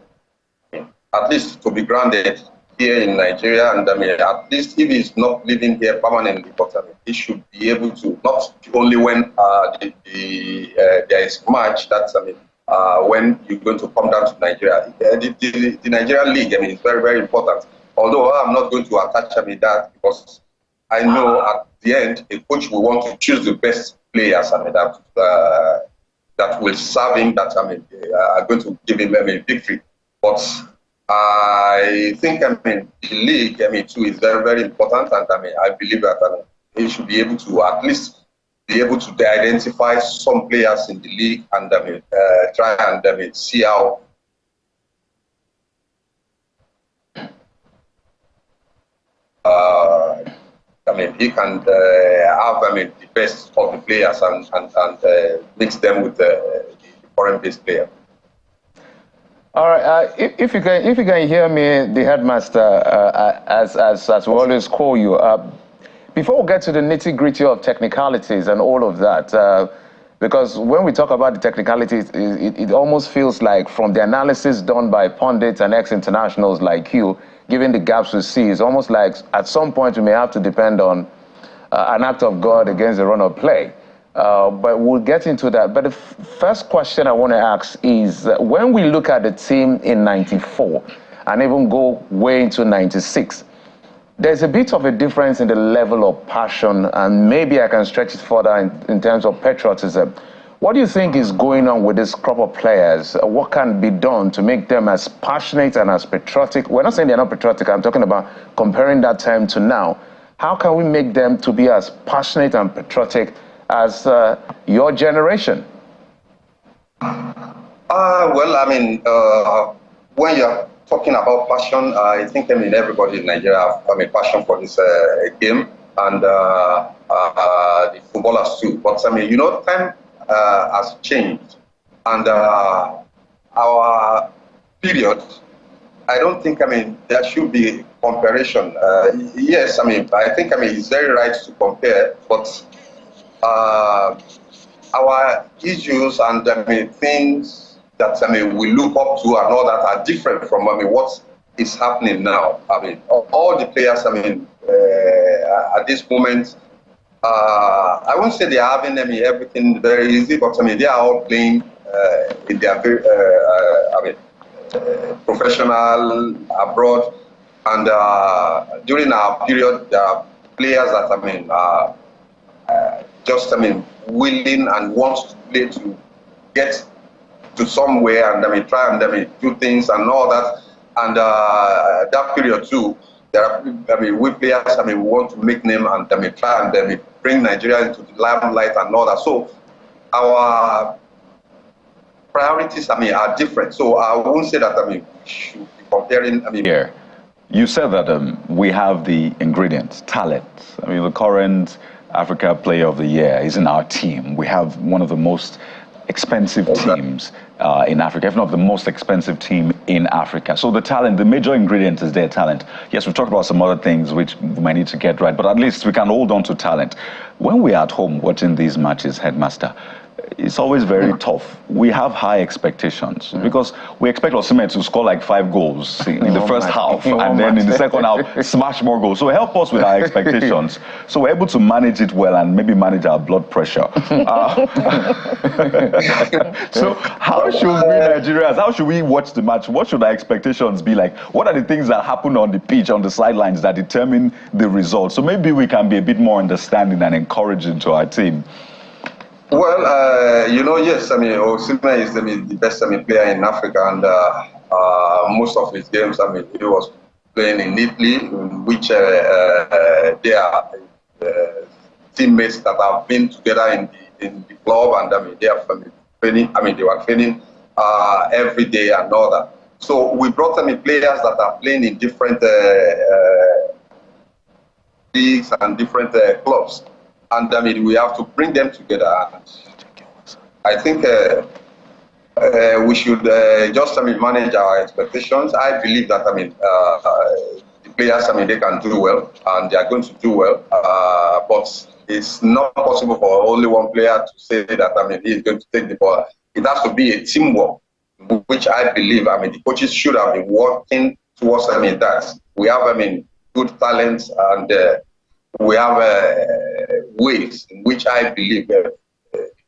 S10: at least to be grounded here in Nigeria, and at least if he's not living here permanently, but he should be able to, not only when there is match. That's when you're going to come down to Nigeria. The Nigerian league is very, very important. Although I'm not going to attach that, because I know at the end a coach will want to choose the best players that will serve him, that are going to give him a victory. But I think the league too is very, very important, and I believe that he should be able to at least be able to identify some players in the league and try and see how he can have the best of the players and mix them with the foreign-based player.
S3: All right. If you can hear me, the Headmaster, as we always call you, Before we get to the nitty-gritty of technicalities and all of that, because when we talk about the technicalities, it almost feels like from the analysis done by pundits and ex-internationals like you, given the gaps we see, it's almost like at some point we may have to depend on an act of God against the run of play. But we'll get into that. But the first question I want to ask is, when we look at the team in '94 and even go way into '96, there's a bit of a difference in the level of passion, and maybe I can stretch it further in terms of patriotism. What do you think is going on with this crop of players? What can be done to make them as passionate and as patriotic? We're not saying they're not patriotic. I'm talking about comparing that time to now. How can we make them to be as passionate and patriotic as your generation?
S10: Well, I mean, when you're talking about passion, I think everybody in Nigeria have passion for this game, and the footballers too. But time has changed, and our period, I don't think there should be comparison. Yes, I think it's very right to compare, but our issues and things that we look up to and all that are different from what is happening now. All the players at this moment, I won't say they are having everything very easy, but they are all playing in their very professional abroad, and during our period there are players that are just willing and wants to play to get to somewhere and try and do things and all that. And that period too, there are we players we want to make name and try and bring Nigeria into the limelight and all that. So our priorities are different. So I won't say that we should be comparing.
S1: Here, you said that we have the ingredients, talent. The current Africa Player of the Year is in our team. We have one of the most expensive teams in Africa, if not the most expensive team in Africa. So the talent, the major ingredient is their talent. Yes, we've talked about some other things which we might need to get right, but at least we can hold on to talent. When we're at home watching these matches, Headmaster, it's always very tough. We have high expectations because we expect Osimhen to score like 5 goals in the first half and then in the second half smash more goals. So help us with our expectations so we're able to manage it well and maybe manage our blood pressure. So how should we Nigerians, how should we watch the match? What should our expectations be like? What are the things that happen on the pitch, on the sidelines that determine the result? So maybe we can be a bit more understanding and encouraging to our team.
S10: Well, yes, Osimhen is the best player in Africa, and most of his games, he was playing in Italy, in which they are teammates that have been together in the club, and they are training. They were training every day and all that. So we brought players that are playing in different leagues and different clubs. And we have to bring them together. I think we should just manage our expectations. I believe that the players they can do well and they are going to do well. But it's not possible for only one player to say that he is going to take the ball. It has to be a teamwork, which I believe the coaches should have been working towards that. We have good talents and we have ways in which I believe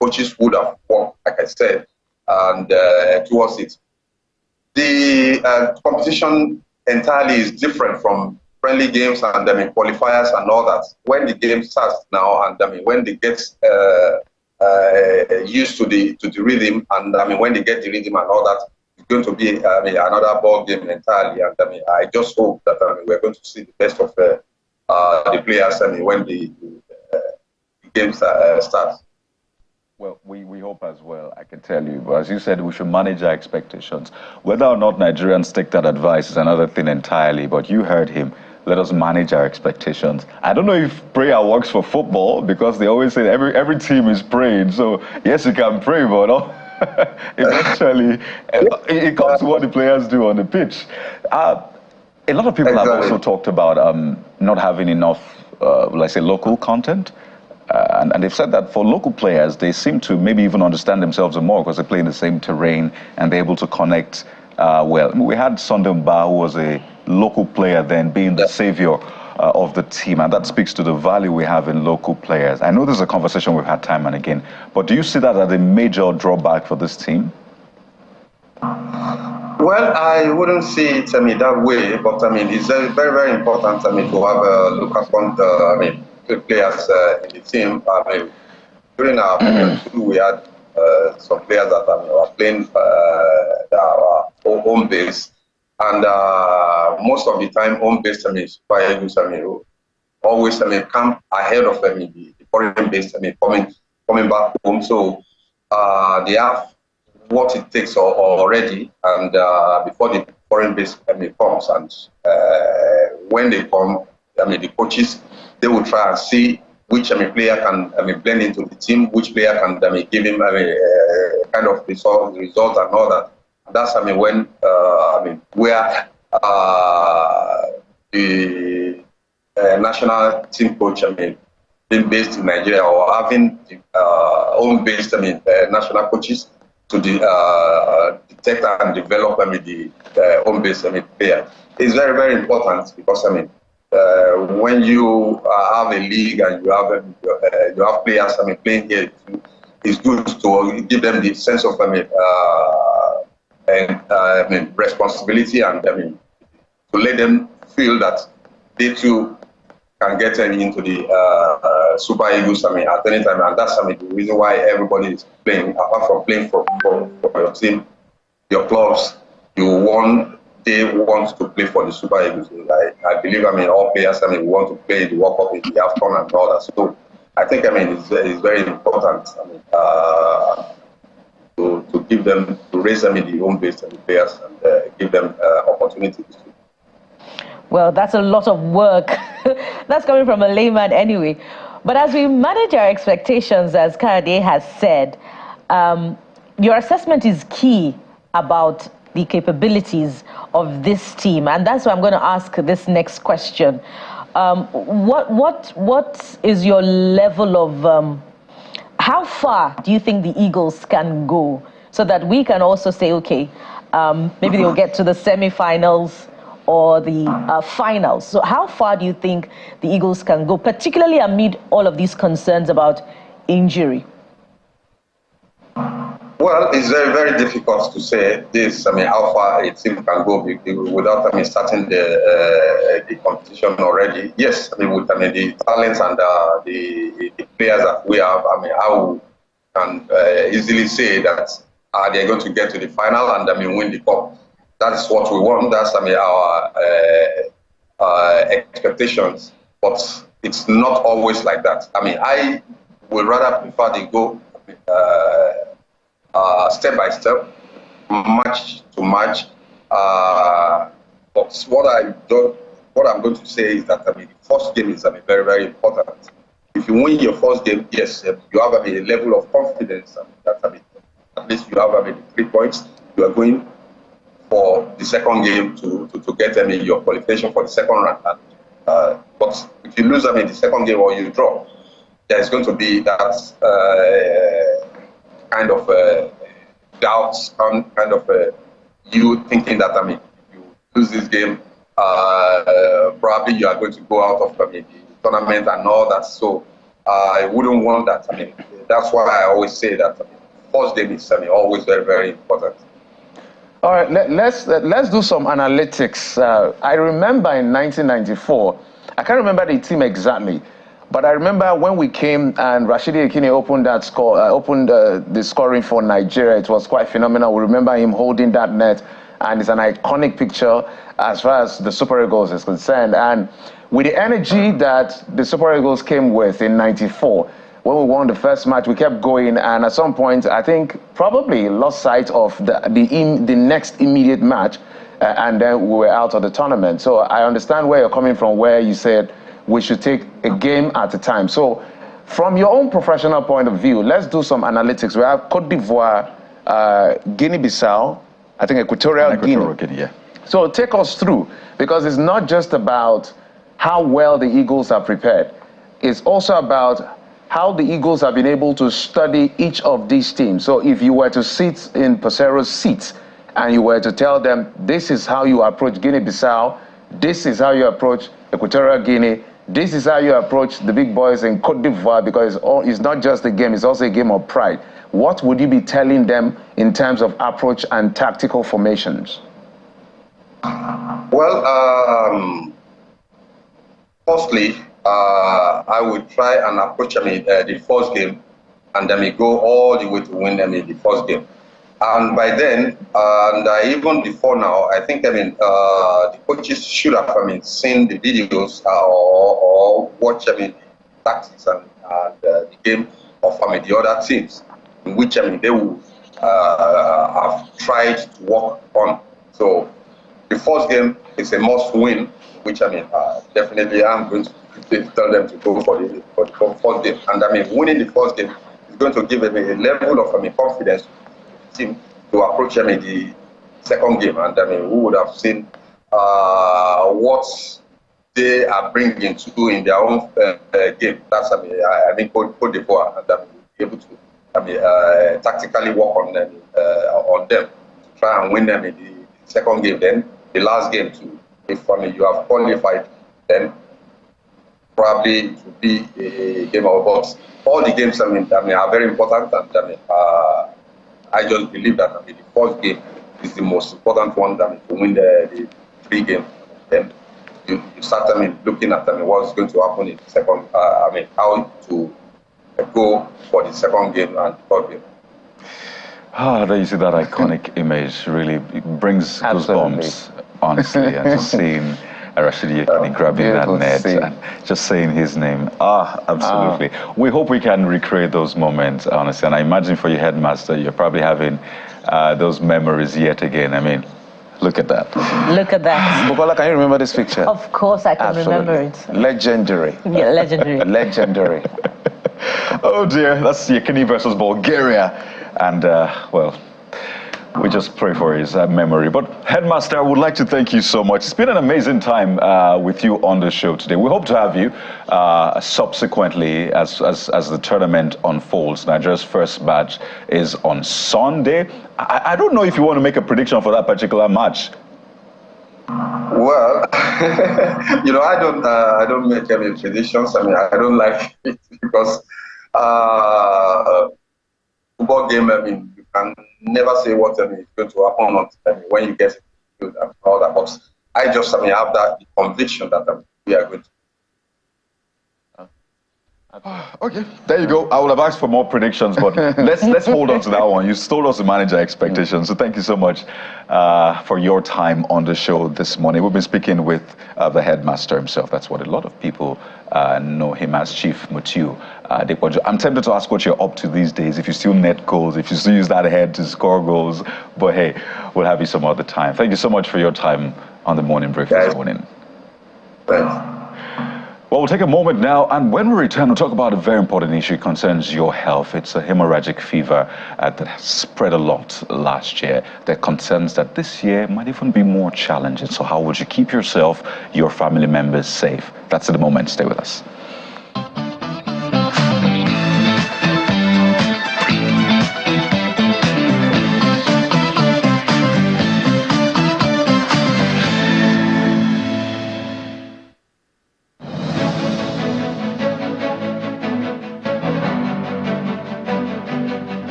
S10: coaches would have worked, like I said, and towards it. The competition entirely is different from friendly games and qualifiers and all that. When the game starts now and when they get used to the rhythm and when they get the rhythm and all that, it's going to be another ball game entirely. And I just hope that we're going to see the best of the players when the games start.
S1: Well, we hope as well, I can tell you. But as you said, we should manage our expectations. Whether or not Nigerians take that advice is another thing entirely. But you heard him. Let us manage our expectations. I don't know if prayer works for football because they always say every team is praying. So yes, you can pray, but eventually it comes to what the players do on the pitch. A lot of people have also talked about not having enough let's say, local content. And they've said that for local players, they seem to maybe even understand themselves more because they play in the same terrain and they're able to connect well. We had Sunday Mba, who was a local player then, being the savior of the team, and that speaks to the value we have in local players. I know this is a conversation we've had time and again, but do you see that as a major drawback for this team?
S10: Well, I wouldn't see it that way, but it's very, very important to have a local players in the team. During our period too, we had some players that were playing our home base, and most of the time home base Super Eagles always come ahead of the foreign base coming back home. So they have what it takes already, and before the foreign base comes, and when they come, the coaches, they will try and see which player can blend into the team, which player can give him kind of result and all that. That's when where the national team coach being based in Nigeria, or having home-based national coaches to detect and develop the home-based player. It's very, very important because when you have a league and you have players playing here, it's good to give them the sense of responsibility, and to let them feel that they too can get into the Super Eagles at any time, and that's the reason why everybody is playing. Apart from playing for your team, your clubs, they want to play for the Super Eagles. I believe all players want to play the World Cup in the AFCON and all that. So I think it's very important to give them, to raise the home-based players and give them opportunities.
S2: Well, that's a lot of work. That's coming from a layman anyway. But as we manage our expectations, as Kayode has said, your assessment is key about the capabilities of this team. And that's why I'm going to ask this next question. What is your level of, how far do you think the Eagles can go so that we can also say, okay, maybe they'll get to the semifinals or the finals. So how far do you think the Eagles can go, particularly amid all of these concerns about injury?
S10: Well, it's very, very difficult to say this. How far a team can go without starting the competition already. Yes, with the talents and the players that we have, I can easily say that they're going to get to the final and win the cup. That's what we want. That's our expectations. But it's not always like that. I would rather prefer they go step by step, match to match. But what I'm going to say is that the first game is very, very important. If you win your first game, yes, you have a level of confidence that at least you have 3 points. You are going for the second game to get your qualification for the second round. But if you lose the second game or you draw, there's going to be that kind of doubts, kind of you thinking that if you lose this game, probably you are going to go out of the tournament and all that. So I wouldn't want that. That's why I always say that first game is always very, very important.
S3: All right, let's do some analytics. I remember in 1994, I can't remember the team exactly, but I remember when we came and Rashidi Ekine opened the scoring for Nigeria. It was quite phenomenal. We remember him holding that net, and it's an iconic picture as far as the Super Eagles is concerned. And with the energy that the Super Eagles came with in '94, when we won the first match, we kept going, and at some point, I think probably lost sight of the next immediate match, and then we were out of the tournament. So I understand where you're coming from, where you said we should take a game at a time. So from your own professional point of view, let's do some analytics. We have Cote d'Ivoire, Guinea-Bissau, I think Equatorial Guinea.
S1: Yeah.
S3: So take us through, because it's not just about how well the Eagles are prepared. It's also about how the Eagles have been able to study each of these teams. So if you were to sit in Pesero's seat and you were to tell them, this is how you approach Guinea-Bissau, this is how you approach Equatorial Guinea, this is how you approach the big boys in Cote d'Ivoire, because it's not just a game, it's also a game of pride. What would you be telling them in terms of approach and tactical formations?
S10: Well, firstly, I would try and approach the first game, and then go all the way to win the first game. And by then, and even before now, I think the coaches should have seen the videos or watch the tactics and the game of the other teams, in which they will have tried to work on. So the first game is a must win, which definitely I'm going to tell them to go for the first game. And winning the first game is going to give them a level of confidence to the team to approach the second game. And we would have seen what they are bringing to do in their own game. That's Cote d'Ivoire, and we'll be able to tactically work on them to try and win them in the second game. Then the last game too. If you have qualified, then probably it will be a game of box. All the games are very important, and I just believe that the first game is the most important one. To win the three games, then you start looking at what's going to happen in the second. How to go for the second game and third game.
S1: There you see that iconic image. Really, it brings goosebumps, honestly, and just seeing Rashidi Yekini grabbing that net and just saying his name. Absolutely. We hope we can recreate those moments, honestly. And I imagine for your headmaster, you're probably having those memories yet again. Look at that.
S2: Look at that.
S3: Bwala, can you remember this picture?
S2: Of course I can remember it.
S3: Legendary.
S2: Yeah, legendary.
S3: Legendary.
S1: Oh dear, that's Yekini versus Bulgaria. And, well, we just pray for his memory. But Headmaster, I would like to thank you so much. It's been an amazing time with you on the show today. We hope to have you subsequently as the tournament unfolds. Nigeria's first match is on Sunday. I don't know if you want to make a prediction for that particular match.
S10: Well, I don't make any predictions. I don't like it because football game, you can never say what is going to happen when you get it and all that. But I just have that conviction that we are going to.
S1: Okay, there you go. I would have asked for more predictions, but let's hold on to that one. You told us to manage our expectations, so thank you so much for your time on the show this morning. We've been speaking with the headmaster himself. That's what a lot of people know him as, Chief Mutiu Adepoju. I'm tempted to ask what you're up to these days, if you still net goals, if you still use that head to score goals, but hey, we'll have you some other time. Thank you so much for your time on the morning brief this morning.
S10: Thanks.
S1: Well, we'll take a moment now, and when we return, we'll talk about a very important issue. It concerns your health. It's a hemorrhagic fever that has spread a lot last year. There are concerns that this year might even be more challenging. So how would you keep yourself, your family members safe? That's in a moment. Stay with us.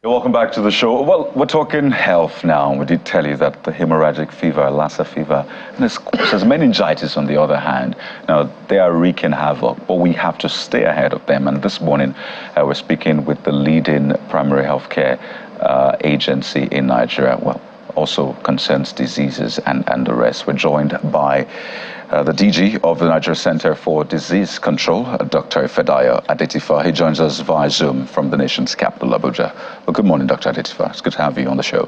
S1: Welcome back to the show. Well, we're talking health now. We did tell you that the hemorrhagic fever, Lassa fever, and there's meningitis on the other hand. Now, they are wreaking havoc, but we have to stay ahead of them. And this morning, we're speaking with the leading primary healthcare agency in Nigeria. Well, also concerns diseases and the rest. We're joined by the DG of the Nigeria Center for Disease Control, Dr. Ifedayo Adetifa. He joins us via Zoom from the nation's capital, Abuja. Well, good morning, Dr. Adetifa. It's good to have you on the show.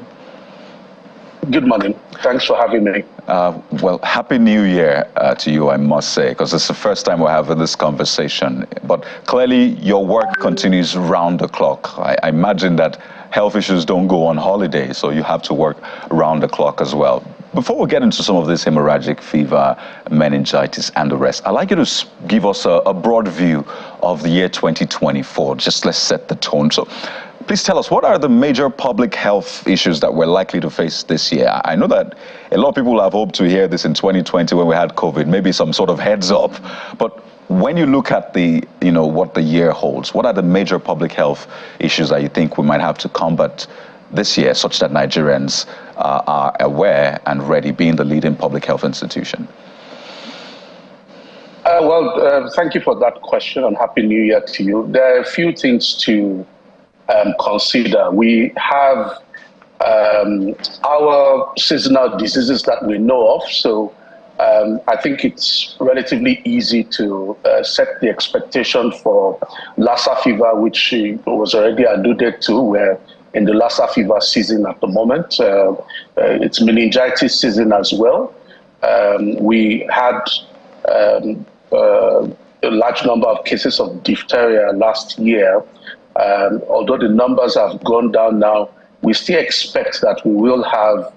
S11: Good morning. Thanks for having me.
S1: Well, Happy New Year to you, I must say, because it's the first time we're having this conversation. But clearly, your work continues round the clock. I imagine that health issues don't go on holiday, so you have to work round the clock as well. Before we get into some of this hemorrhagic fever, meningitis, and the rest, I'd like you to give us a broad view of the year 2024. Just let's set the tone. So please tell us, what are the major public health issues that we're likely to face this year? I know that a lot of people have hoped to hear this in 2020 when we had COVID, maybe some sort of heads up. But when you look at what the year holds, what are the major public health issues that you think we might have to combat this year, such that Nigerians are aware and ready, being the leading public health institution?
S11: Thank you for that question, and Happy New Year to you. There are a few things to consider. We have our seasonal diseases that we know of, so I think it's relatively easy to set the expectation for Lassa fever, which was already alluded to. We're in the Lassa fever season at the moment. It's meningitis season as well. We had a large number of cases of diphtheria last year. Although the numbers have gone down now, we still expect that we will have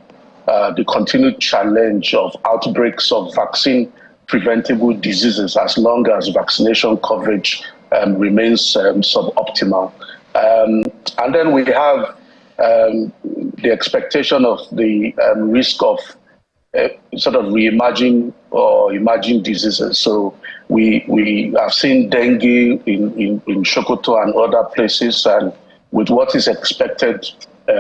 S11: the continued challenge of outbreaks of vaccine-preventable diseases as long as vaccination coverage remains suboptimal. And then we have the expectation of the risk of sort of reemerging or emerging diseases. So we have seen dengue in Sokoto and other places, and with what is expected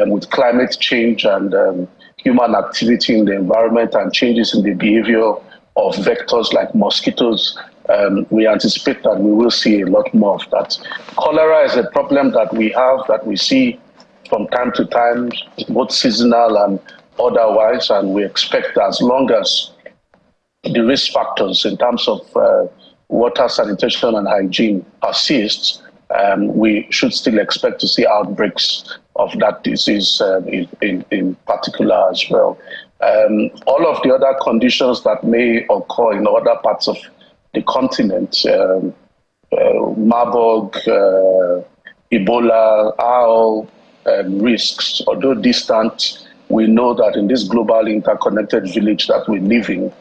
S11: with climate change and human activity in the environment and changes in the behavior of vectors like mosquitoes, we anticipate that we will see a lot more of that. Cholera is a problem that we see from time to time, both seasonal and otherwise, and we expect that as long as the risk factors in terms of water, sanitation, and hygiene persists, we should still expect to see outbreaks of that disease in particular as well. All of the other conditions that may occur in other parts of the continent, Marburg, Ebola, are all risks. Although distant, we know that in this global interconnected village that we live in,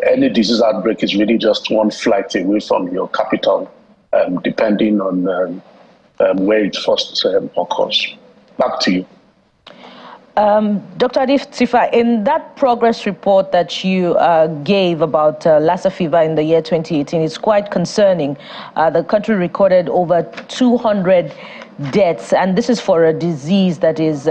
S11: any disease outbreak is really just one flight away from your capital, depending on where it first occurs. Back to you.
S2: Dr. Adetifa, in that progress report that you gave about Lassa fever in the year 2018, it's quite concerning. The country recorded over 200 deaths, and this is for a disease that is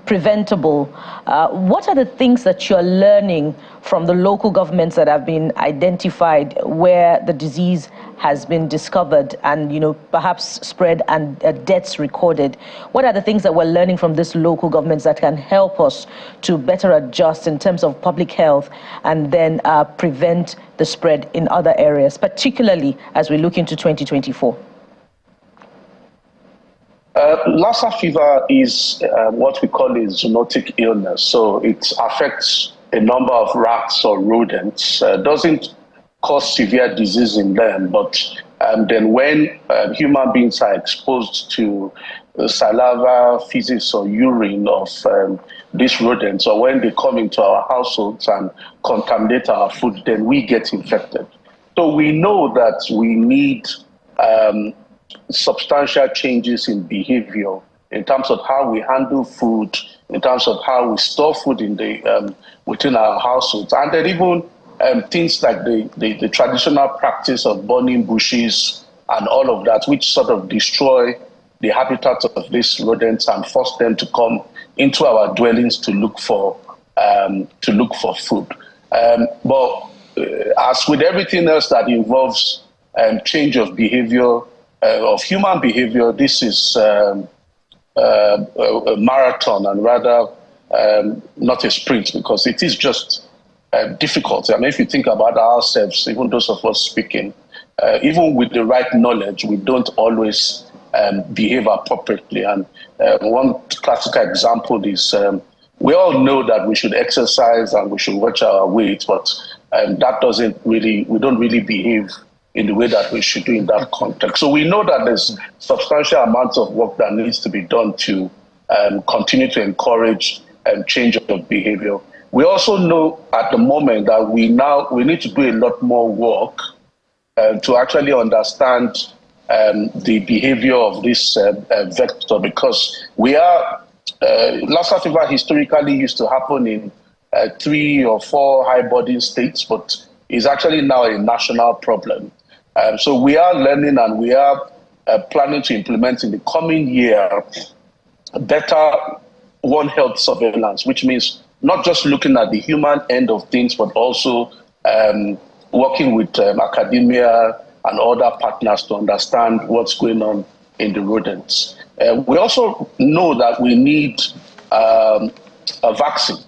S2: preventable. What are the things that you're learning from the local governments that have been identified where the disease has been discovered and, perhaps spread and deaths recorded? What are the things that we're learning from these local governments that can help us to better adjust in terms of public health and then prevent the spread in other areas, particularly as we look into 2024?
S11: Lassa fever is what we call a zoonotic illness. So it affects a number of rats or rodents. Doesn't cause severe disease in them, but then when human beings are exposed to saliva, feces, or urine of these rodents, or when they come into our households and contaminate our food, then we get infected. So we know that we need substantial changes in behavior in terms of how we handle food, in terms of how we store food in the within our households, and then even things like the traditional practice of burning bushes and all of that, which sort of destroy the habitat of these rodents and force them to come into our dwellings to look for food. But as with everything else that involves change of behavior, of human behavior, this is a marathon and rather not a sprint, because it is just difficult. I mean, if you think about ourselves, even those of us speaking, even with the right knowledge, we don't always behave appropriately. And one classical example is we all know that we should exercise and we should watch our weight, but that doesn't really, we don't really behave in the way that we should do in that context. So we know that there's substantial amounts of work that needs to be done to continue to encourage change of behavior. We also know at the moment that we need to do a lot more work to actually understand the behavior of this vector, because we are, Lassa fever historically used to happen in 3 or 4 high-burden states, but is actually now a national problem. So we are learning and we are planning to implement in the coming year better One Health surveillance, which means not just looking at the human end of things, but also working with academia and other partners to understand what's going on in the rodents. We also know that we need a vaccine.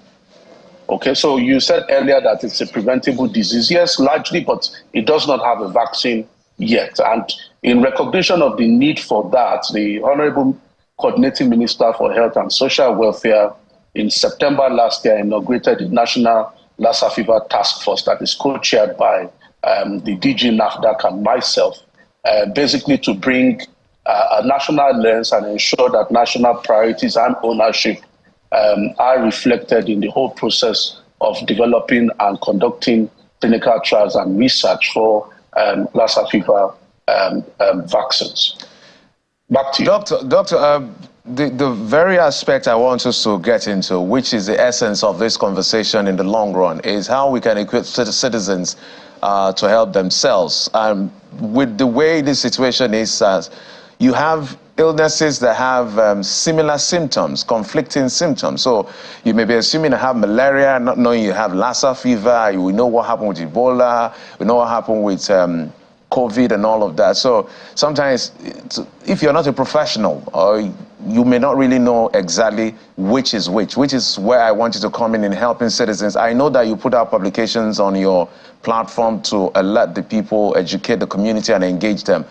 S11: Okay, so you said earlier that it's a preventable disease. Yes, largely, but it does not have a vaccine yet. And in recognition of the need for that, the Honorable Coordinating Minister for Health and Social Welfare in September last year inaugurated the National Lassa Fever Task Force that is co-chaired by the DG NAFDAC and myself, basically to bring a national lens and ensure that national priorities and ownership are reflected in the whole process of developing and conducting clinical trials and research for Lassa fever vaccines. Back to you.
S3: Doctor, the very aspect I want us to get into, which is the essence of this conversation in the long run, is how we can equip citizens to help themselves. With the way this situation is, you have illnesses that have similar symptoms, conflicting symptoms. So you may be assuming you have malaria, not knowing you have Lassa fever. You know what happened with Ebola. You know what happened with COVID and all of that. So sometimes, if you're not a professional, or you may not really know exactly which is where I want you to come in helping citizens. I know that you put out publications on your platform to alert the people, educate the community, and engage them.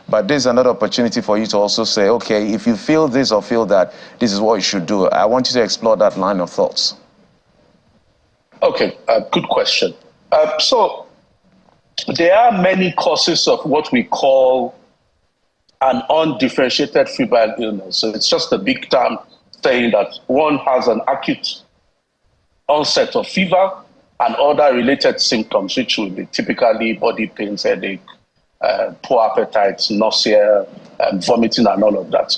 S3: But there's another opportunity for you to also say, okay, if you feel this or feel that, this is what you should do. I want you to explore that line of thoughts.
S11: Okay, good question. So there are many causes of what we call an undifferentiated febrile illness. So it's just a big term saying that one has an acute onset of fever and other related symptoms, which will be typically body pains, headache, poor appetite, nausea, vomiting, and all of that.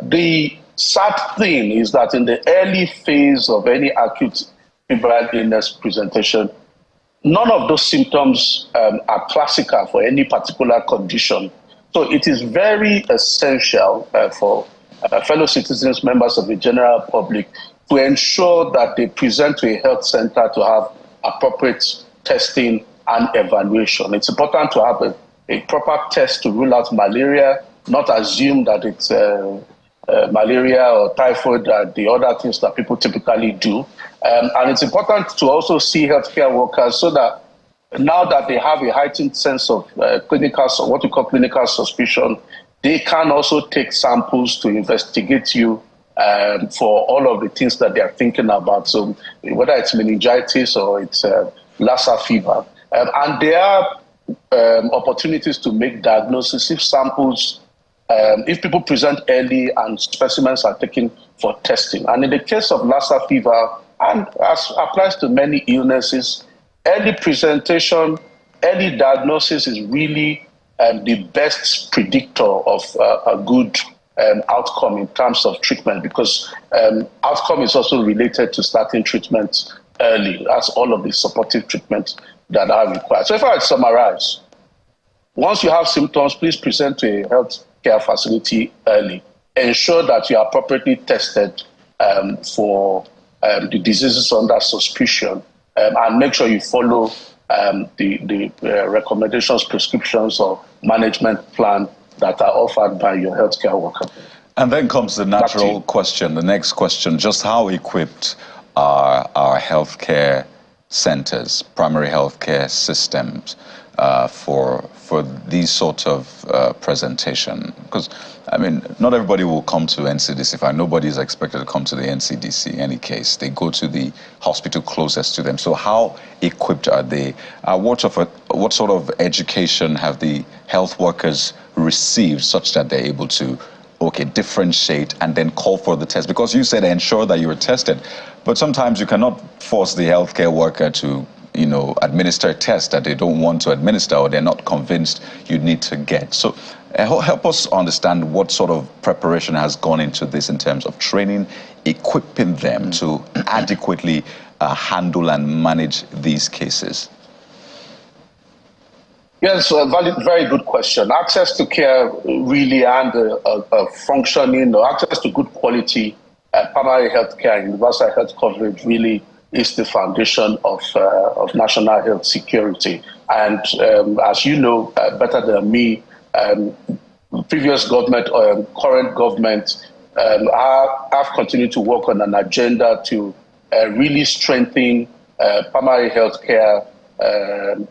S11: The sad thing is that in the early phase of any acute febrile illness presentation, none of those symptoms are classical for any particular condition. So it is very essential for fellow citizens, members of the general public, to ensure that they present to a health center to have appropriate testing and evaluation. It's important to have a proper test to rule out malaria, not assume that it's malaria or typhoid, the other things that people typically do. And it's important to also see healthcare workers so that now that they have a heightened sense of what we call clinical suspicion, they can also take samples to investigate you for all of the things that they are thinking about. So whether it's meningitis or it's Lassa fever. And there are opportunities to make diagnosis if samples, if people present early and specimens are taken for testing. And in the case of Lassa fever, and as applies to many illnesses, early presentation, early diagnosis is really the best predictor of a good outcome in terms of treatment, because outcome is also related to starting treatment early, as all of the supportive treatments that are required. So if I summarize, once you have symptoms, please present to a health care facility early. ensure that you are appropriately tested for the diseases under suspicion, and make sure you follow the recommendations, prescriptions, or management plan that are offered by your healthcare worker.
S1: And then comes the natural question, the next question, just how equipped are our healthcare centers, primary healthcare systems for these sort of presentation? Because, I mean, not everybody will come to NCDC. In fact, nobody is expected to come to the NCDC in any case. They go to the hospital closest to them. So how equipped are they? What sort of education have the health workers received such that they're able to, okay, differentiate and then call for the test? Because you said ensure that you're tested, but sometimes you cannot force the healthcare worker to, you know, administer a test that they don't want to administer or they're not convinced you need to get. So help us understand what sort of preparation has gone into this in terms of training, equipping them to adequately handle and manage these cases.
S11: Yes, a very good question. Access to care really and functioning, or access to good quality primary health care, universal health coverage really is the foundation of national health security. And as you know better than me, previous government or current government have continued to work on an agenda to really strengthen primary health care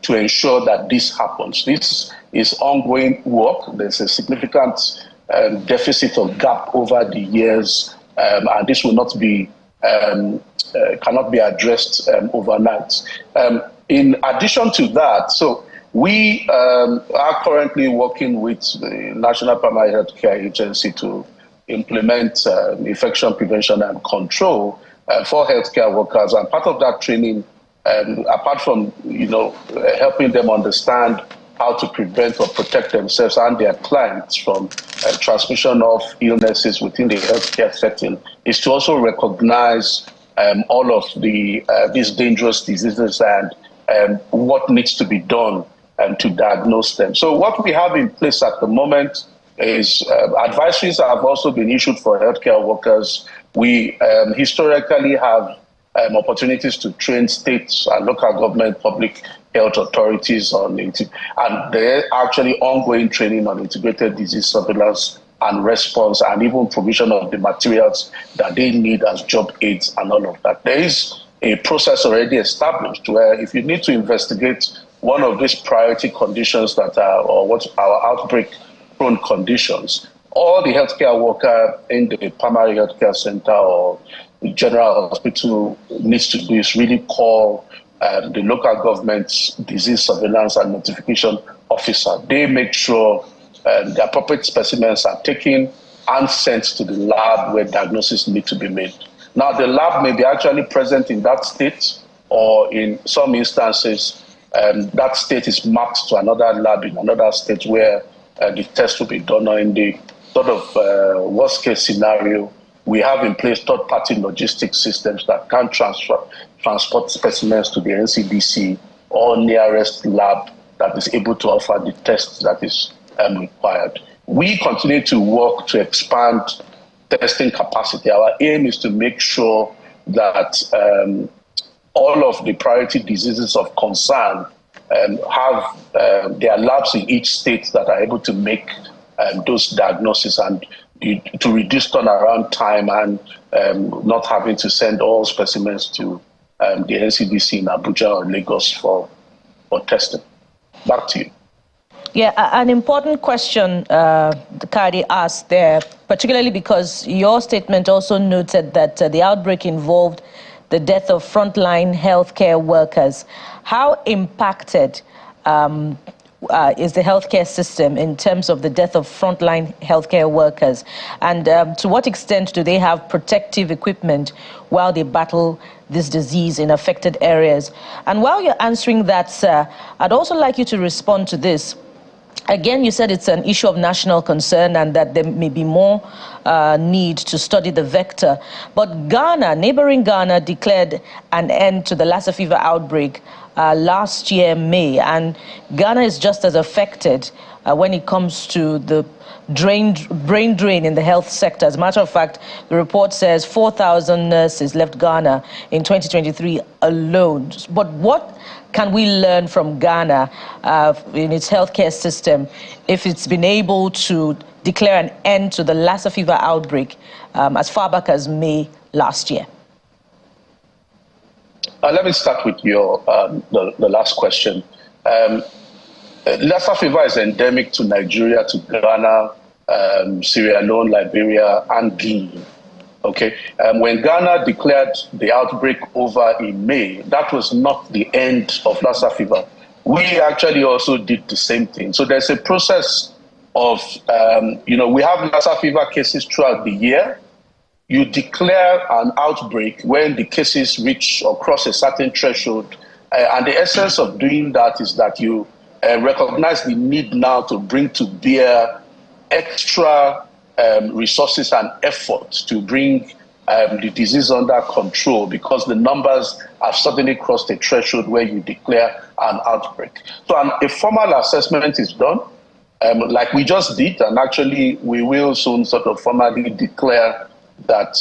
S11: to ensure that this happens. This is ongoing work. There's a significant deficit or gap over the years, and this will not be cannot be addressed overnight. In addition to that, so we are currently working with the National Primary Health Care Agency to implement infection prevention and control for healthcare workers, and part of that training, apart from helping them understand how to prevent or protect themselves and their clients from transmission of illnesses within the healthcare setting, is to also recognize all of these dangerous diseases and what needs to be done to diagnose them. So what we have in place at the moment is advisories have also been issued for healthcare workers. We historically have opportunities to train states and local government public health authorities on it, and there are actually ongoing training on integrated disease surveillance and response, and even provision of the materials that they need as job aids and all of that. There is a process already established where if you need to investigate one of these priority conditions that are, or what our outbreak prone conditions, all the healthcare worker in the primary healthcare center or the general hospital needs to do is really call the local government's disease surveillance and notification officer. They make sure the appropriate specimens are taken and sent to the lab where diagnosis need to be made. Now, the lab may be actually present in that state, or in some instances, that state is mapped to another lab in another state where the test will be done. Or in the sort of worst case scenario, we have in place third-party logistics systems that can transport specimens to the NCDC or nearest lab that is able to offer the test that is required. We continue to work to expand testing capacity. Our aim is to make sure that all of the priority diseases of concern have their labs in each state that are able to make those diagnoses, and to reduce turnaround time and not having to send all specimens to the NCDC in Abuja or Lagos for testing. Back to you.
S2: Yeah, an important question Kadi asked there, particularly because your statement also noted that the outbreak involved the death of frontline healthcare workers. How impacted is the healthcare system in terms of the death of frontline healthcare workers? And to what extent do they have protective equipment while they battle this disease in affected areas? And while you're answering that, sir, I'd also like you to respond to this. Again, you said it's an issue of national concern and that there may be more need to study the vector. But Ghana, neighboring Ghana, declared an end to the Lassa fever outbreak last year, May, and Ghana is just as affected when it comes to the brain drain in the health sector. As a matter of fact, the report says 4,000 nurses left Ghana in 2023 alone. But what can we learn from Ghana in its healthcare system if it's been able to declare an end to the Lassa fever outbreak as far back as May last year?
S11: Let me start with your the last question. Lassa fever is endemic to Nigeria, to Ghana, Sierra Leone, Liberia, and Guinea. Okay, when Ghana declared the outbreak over in May, that was not the end of Lassa fever. We actually also did the same thing. So there's a process of, we have Lassa fever cases throughout the year. You declare an outbreak when the cases reach or cross a certain threshold. And the essence of doing that is that you recognize the need now to bring to bear extra resources and effort to bring the disease under control, because the numbers have suddenly crossed a threshold where you declare an outbreak. So a formal assessment is done, like we just did, and actually we will soon sort of formally declare that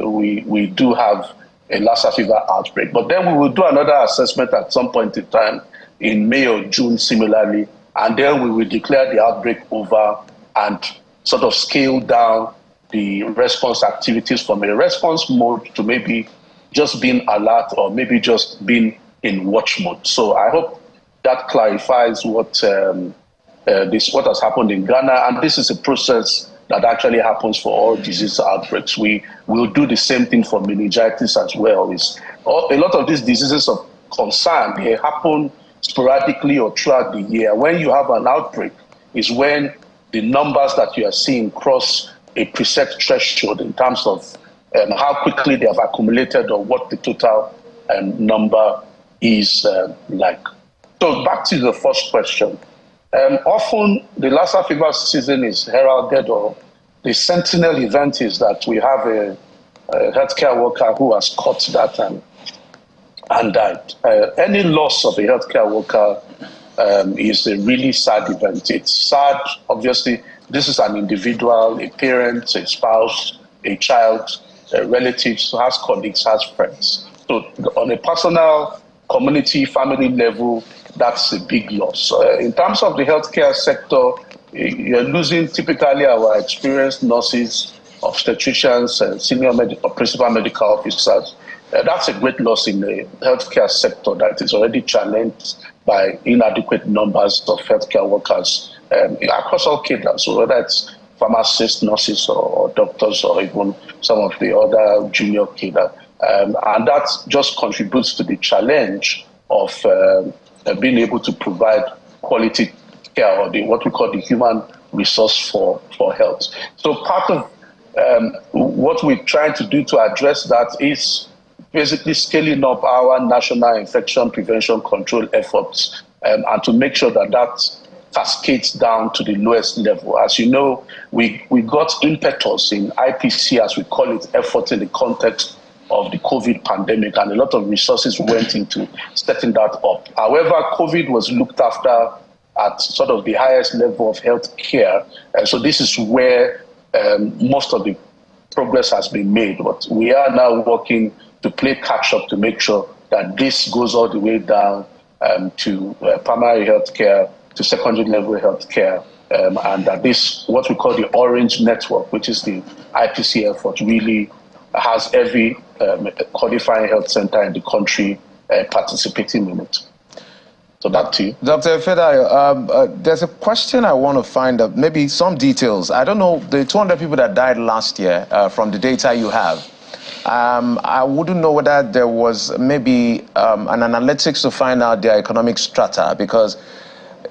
S11: we do have a Lassa fever outbreak. But then we will do another assessment at some point in time in May or June similarly, and then we will declare the outbreak over and sort of scale down the response activities from a response mode to maybe just being alert or maybe just being in watch mode. So I hope that clarifies what has happened in Ghana, and this is a process that actually happens for all disease outbreaks. We will do the same thing for meningitis as well. A lot of these diseases of concern, they happen sporadically or throughout the year. When you have an outbreak is when the numbers that you are seeing cross a preset threshold in terms of how quickly they have accumulated or what the total number is like. So back to the first question. Often the Lassa fever season is heralded, or the sentinel event is that we have a healthcare worker who has caught that and died. Any loss of a healthcare worker is a really sad event. It's sad, obviously. This is an individual, a parent, a spouse, a child, a relative, has colleagues, has friends. So on a personal, community, family level, that's a big loss. In terms of the healthcare sector, you're losing typically our experienced nurses, obstetricians, senior or principal medical officers. That's a great loss in the healthcare sector that is already challenged by inadequate numbers of healthcare workers across all cadres, so whether it's pharmacists, nurses, or doctors, or even some of the other junior cadre. And that just contributes to the challenge of being able to provide quality care, or what we call the human resource for health. So part of what we're trying to do to address that is basically scaling up our national infection prevention control efforts and to make sure that that cascades down to the lowest level. As you know, we got impetus in IPC, as we call it, effort in the context of the COVID pandemic, and a lot of resources went into setting that up. However, COVID was looked after at sort of the highest level of health care. So this is where most of the progress has been made. But we are now working to play catch up to make sure that this goes all the way down to primary health care, to secondary level health care, and that this, what we call the Orange Network, which is the IPC effort, really has every qualifying health center in the country participating in it. So back to you.
S3: Dr. Fedayo, there's a question I want to find out, maybe some details. I don't know, the 200 people that died last year from the data you have. I wouldn't know whether there was maybe an analytics to find out their economic strata, because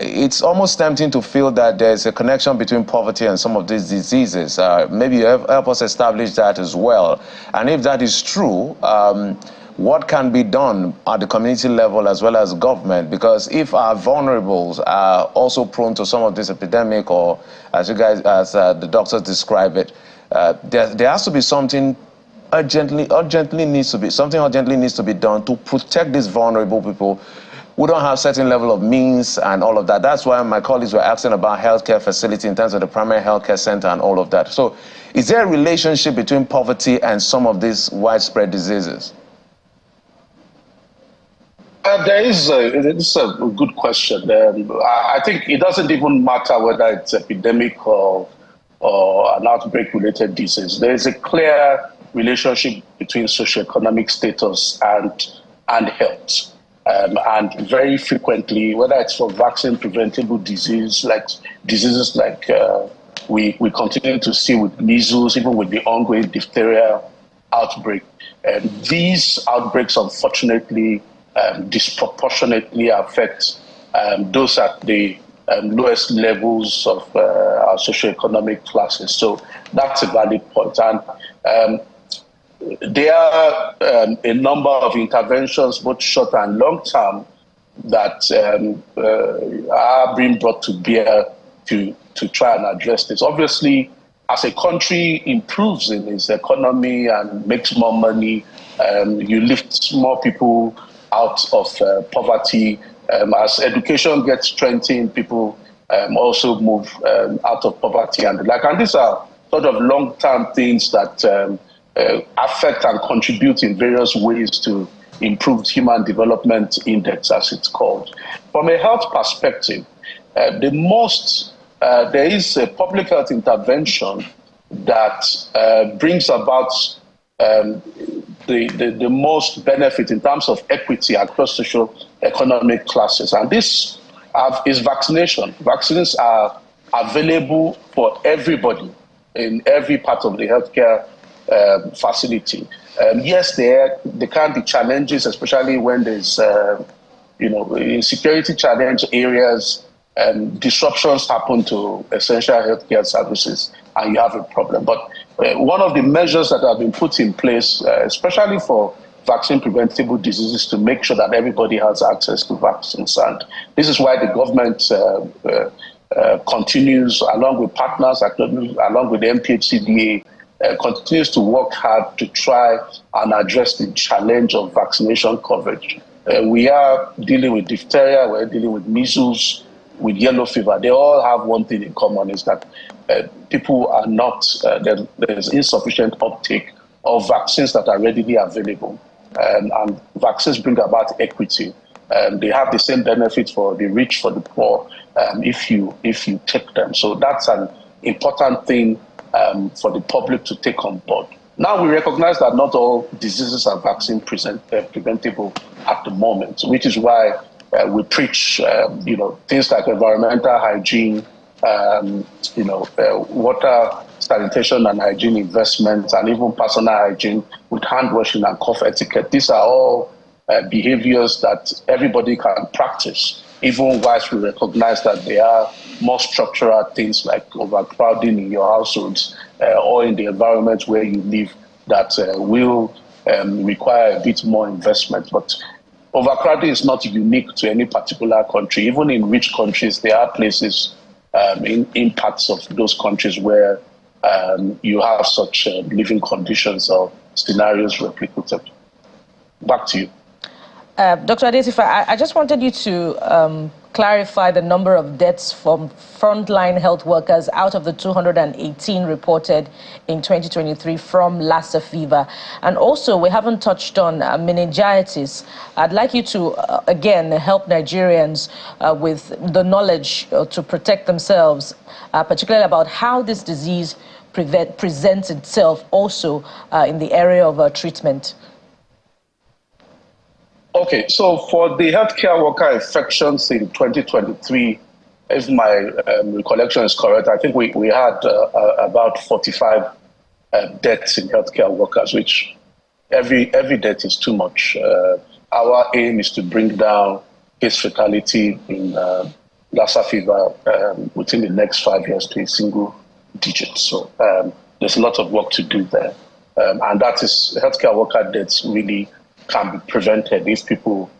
S3: it's almost tempting to feel that there's a connection between poverty and some of these diseases. Maybe you help us establish that as well. And if that is true, what can be done at the community level as well as government? Because if our vulnerables are also prone to some of this epidemic, or as you guys, as the doctors describe it, there has to be something urgently needs to be done to protect these vulnerable people who don't have certain level of means and all of that. That's why my colleagues were asking about healthcare facility in terms of the primary healthcare center and all of that. So is there a relationship between poverty and some of these widespread diseases?
S11: It's a good question. I think it doesn't even matter whether it's epidemic or an outbreak-related disease. There is a clear relationship between socioeconomic status and health. And very frequently, whether it's for vaccine-preventable diseases like we continue to see with measles, even with the ongoing diphtheria outbreak, these outbreaks, unfortunately, disproportionately affect those at the lowest levels of our socioeconomic classes. So that's a valid point. And there are a number of interventions, both short and long term, that are being brought to bear to try and address this. Obviously, as a country improves in its economy and makes more money, you lift more people out of poverty. As education gets strengthened, people also move out of poverty and the like. And these are sort of long-term things that affect and contribute in various ways to improved human development index, as it's called. From a health perspective, there is a public health intervention that brings about the most benefit in terms of equity across socio-economic classes. And this is vaccination. Vaccines are available for everybody in every part of the healthcare facility. Yes, there can be challenges, especially when there's, in security challenge areas, disruptions happen to essential healthcare services, and you have a problem. But one of the measures that have been put in place, especially for vaccine-preventable diseases, to make sure that everybody has access to vaccines. And this is why the government continues, along with partners, along with the NPHCDA, continues to work hard to try and address the challenge of vaccination coverage. We are dealing with diphtheria, we're dealing with measles, with yellow fever. They all have one thing in common, is that people are not, there's insufficient uptake of vaccines that are readily available. And vaccines bring about equity. They have the same benefits for the rich, for the poor, if you take them. So that's an important thing for the public to take on board. Now we recognize that not all diseases are vaccine preventable at the moment, which is why we preach, things like environmental hygiene, water, sanitation and hygiene investments, and even personal hygiene with hand washing and cough etiquette. These are all behaviors that everybody can practice, even whilst we recognize that there are more structural things like overcrowding in your households or in the environment where you live that will require a bit more investment. But overcrowding is not unique to any particular country. Even in rich countries, there are places in parts of those countries where you have such living conditions or scenarios replicated. Back to you.
S2: Dr. Adesifa, I just wanted you to clarify the number of deaths from frontline health workers out of the 218 reported in 2023 from Lassa fever. And also, we haven't touched on meningitis. I'd like you to, again, help Nigerians with the knowledge to protect themselves, particularly about how this disease presents itself also in the area of treatment.
S11: Okay, so for the healthcare worker infections in 2023, if my recollection is correct, I think we had about 45 deaths in healthcare workers, which every death is too much. Our aim is to bring down case fatality in Lassa fever within the next 5 years to a single digit. So there's a lot of work to do there. And that is, healthcare worker deaths really can be prevented if people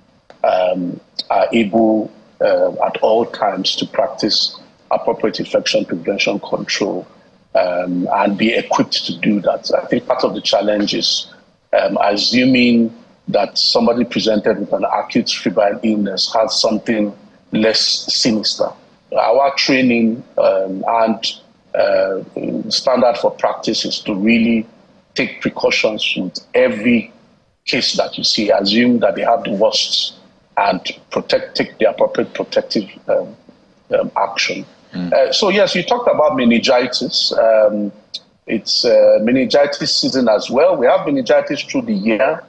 S11: are able at all times to practice appropriate infection prevention control and be equipped to do that. I think part of the challenge is assuming that somebody presented with an acute febrile illness has something less sinister. Our training and standard for practice is to really take precautions with every case that you see, assume that they have the worst, and take the appropriate protective action. So yes, you talked about meningitis. It's meningitis season as well. We have meningitis through the year.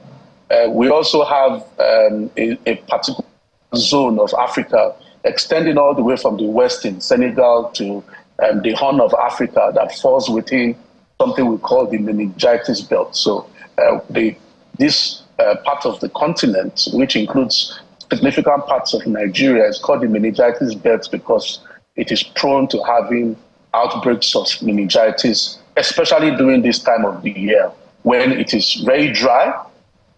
S11: We also have a particular zone of Africa extending all the way from the west in Senegal to the Horn of Africa that falls within something we call the meningitis belt. So this part of the continent, which includes significant parts of Nigeria, is called the meningitis belt because it is prone to having outbreaks of meningitis, especially during this time of the year when it is very dry,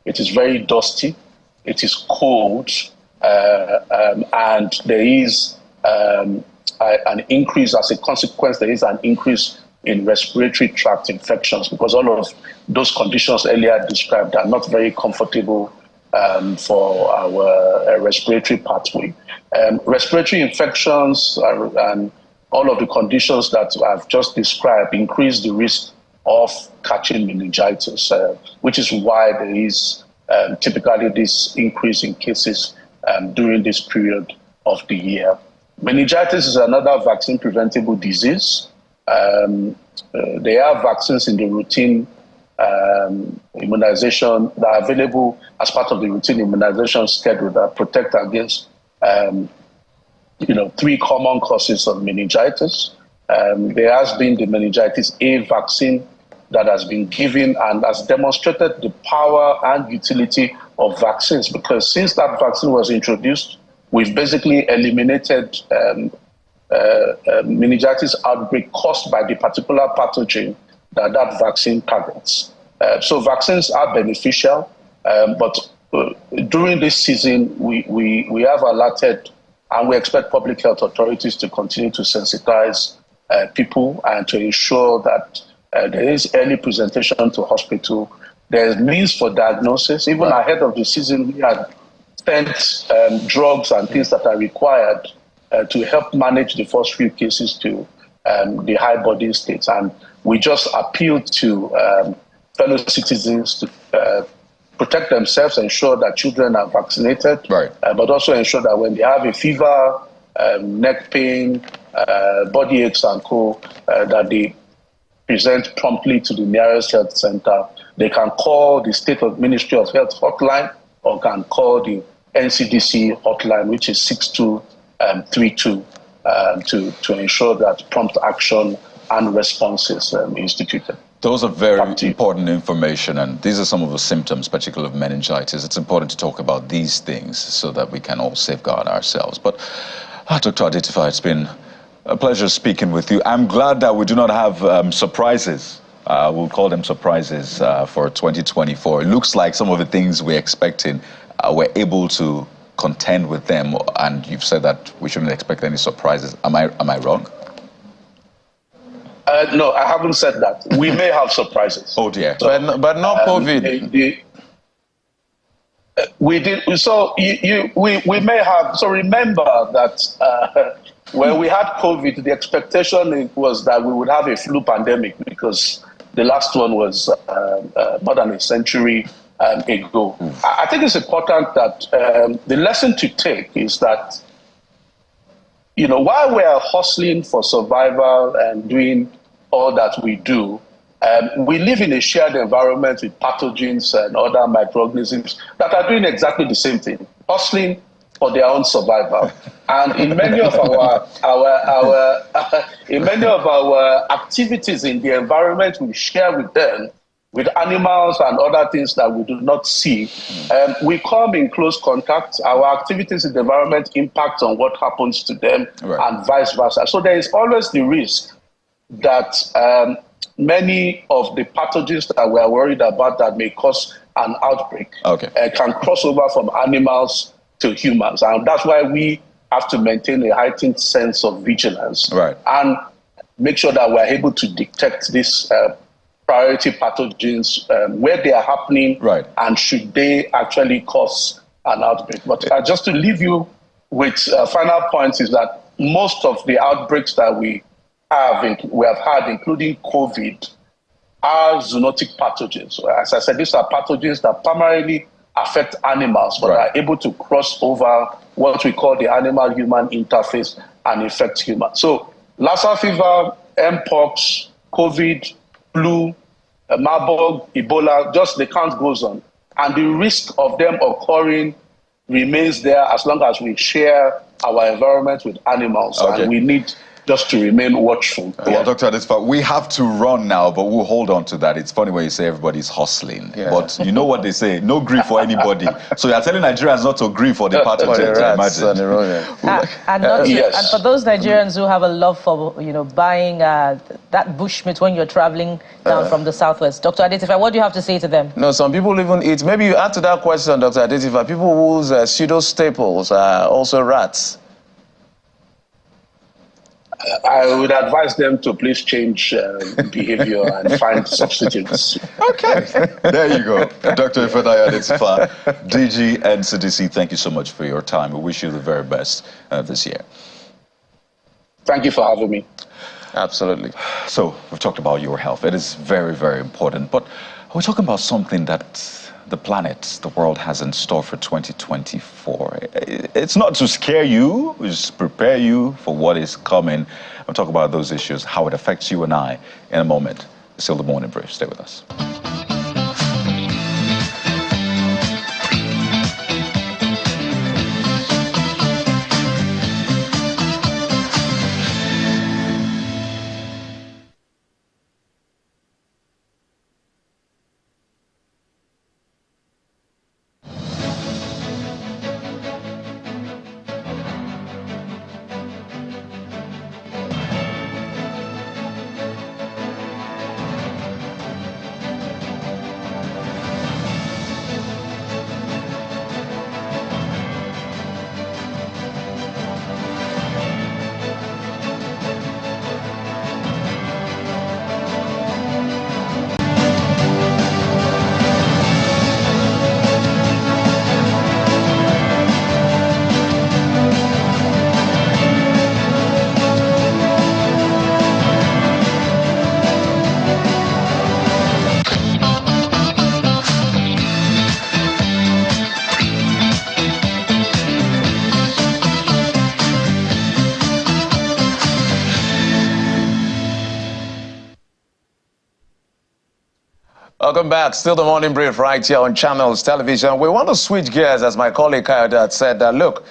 S11: it is very dusty, it is cold, and there is an increase, as a consequence, there is an increase in respiratory tract infections because all of those conditions earlier described are not very comfortable for our respiratory pathway. Respiratory infections and all of the conditions that I've just described increase the risk of catching meningitis, which is why there is typically this increase in cases during this period of the year. Meningitis is another vaccine preventable disease. There are vaccines in the routine immunization that are available as part of the routine immunization schedule that protect against, three common causes of meningitis. There has been the meningitis A vaccine that has been given and has demonstrated the power and utility of vaccines, because since that vaccine was introduced, we've basically eliminated meningitis outbreak caused by the particular pathogen that vaccine targets. So vaccines are beneficial, but during this season, we have alerted, and we expect public health authorities to continue to sensitize people and to ensure that there is early presentation to hospital. There's means for diagnosis. Even ahead of the season, we had sent drugs and things that are required to help manage the first few cases to the high body states. And we just appeal to fellow citizens to protect themselves, ensure that children are vaccinated, but also ensure that when they have a fever, neck pain, body aches and co, that they present promptly to the nearest health center. They can call the State of Ministry of Health hotline or can call the NCDC hotline, which is 6232, to ensure that prompt action and response is instituted.
S1: Those are very important information, and these are some of the symptoms, particularly of meningitis. It's important to talk about these things so that we can all safeguard ourselves. But Dr. Adetifa, it's been a pleasure speaking with you. I'm glad that we do not have surprises. We'll call them surprises for 2024. It looks like some of the things we're expecting, we're able to contend with them, and you've said that we shouldn't expect any surprises. Am I wrong?
S11: No, I haven't said that. We may have surprises.
S1: Oh dear.
S3: But not COVID.
S11: We did. So we may have. So remember that when we had COVID, the expectation was that we would have a flu pandemic because the last one was more than a century ago. I think it's important that the lesson to take is that, while we are hustling for survival and doing all that we do, we live in a shared environment with pathogens and other microorganisms that are doing exactly the same thing, hustling for their own survival. And in many of our activities in the environment we share with them, with animals and other things that we do not see, we come in close contact. Our activities in the environment impact on what happens to them, and vice versa. So there is always the risk that many of the pathogens that we are worried about that may cause an outbreak can cross over from animals to humans. And that's why we have to maintain a heightened sense of vigilance. And make sure that we're able to detect these priority pathogens where they are happening,
S1: right, and
S11: should they actually cause an outbreak. But just to leave you with final points is that most of the outbreaks that we have had, including COVID, are zoonotic pathogens. So as I said, these are pathogens that primarily affect animals, but are able to cross over what we call the animal-human interface and infect humans. So Lassa fever, Mpox, COVID, flu, Marburg, Ebola, just the count goes on. And the risk of them occurring remains there as long as we share our environment with animals. Okay. And we need just to remain watchful.
S1: Well, Dr. Adesfa, we have to run now, but we'll hold on to that. It's funny when you say everybody's hustling, but you know what they say, no grief for anybody. So you're telling Nigerians not to grieve for the pathogens, I imagine.
S2: And for those Nigerians who have a love for, buying that bushmeat when you're traveling down from the southwest, Dr. Adesfa, what do you have to say to them?
S3: No, some people even eat, maybe you add to that question, Dr. Adesfa, people whose pseudo staples are also rats.
S11: I would advise them to please change behavior and find substitutes.
S1: Okay, there you go. Dr. Ifedayo Adesfa, DG NCDC, thank you so much for your time. We wish you the very best this year.
S11: Thank you for having me.
S3: Absolutely.
S1: So we've talked about your health. It is very, very important. But we're talking about something that the planet, the world has in store for 2024. It's not to scare you, it's to prepare you for what is coming. We'll talk about those issues, how it affects you and I in a moment. It's still the morning brief. Stay with us.
S3: Welcome back. Still the morning brief right here on Channels Television. We want to switch gears, as my colleague Kayode said, look,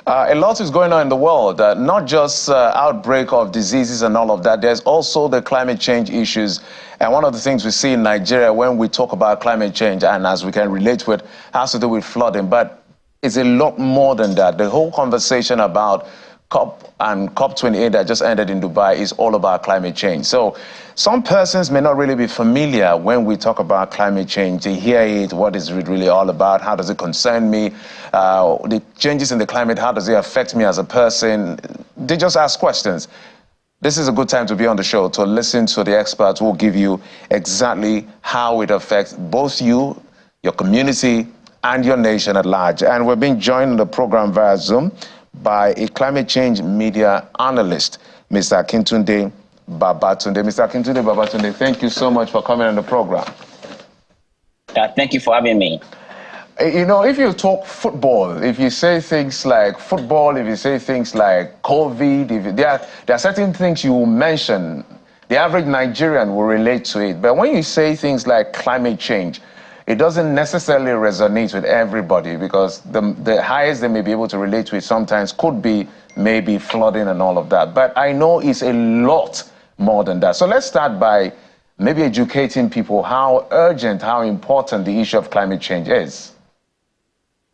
S3: a lot is going on in the world, not just outbreak of diseases and all of that. There's also the climate change issues. And one of the things we see in Nigeria when we talk about climate change, and as we can relate to it, has to do with flooding. But it's a lot more than that. The whole conversation about COP and COP28 that just ended in Dubai is all about climate change. So some persons may not really be familiar when we talk about climate change. They hear it, what is it really all about? How does it concern me? The changes in the climate, how does it affect me as a person? They just ask questions. This is a good time to be on the show to listen to the experts who will give you exactly how it affects both you, your community, and your nation at large. And we're being joined on the program via Zoom by a climate change media analyst, Mr. Akintunde Babatunde. Mr. Akintunde Babatunde, thank you so much for coming on the program.
S12: Thank you for having me.
S3: You know, if you talk football, if you say things like football, if you say things like COVID, there are certain things you mention, the average Nigerian will relate to it. But when you say things like climate change, it doesn't necessarily resonate with everybody, because the highest they may be able to relate to it sometimes could be maybe flooding and all of that. But I know it's a lot more than that. So let's start by maybe educating people how urgent, how important the issue of climate change is.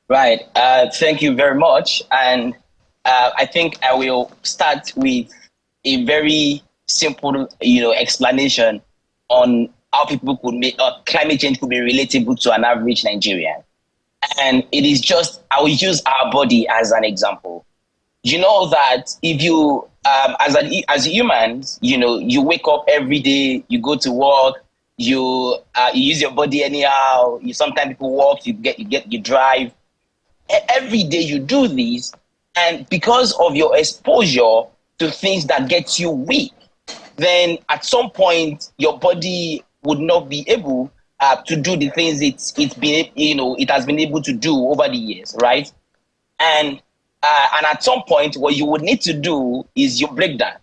S12: Right. Thank you very much. And I think I will start with a very simple, explanation on how people could make climate change could be relatable to an average Nigerian. And it is just, I will use our body as an example. You know that if you as humans, you wake up every day, you go to work, you use your body anyhow. Sometimes people walk, you drive. Every day you do this, and because of your exposure to things that get you weak, then at some point your body would not be able to do the things it has been able to do over the years, right? And at some point, what you would need to do is you break down.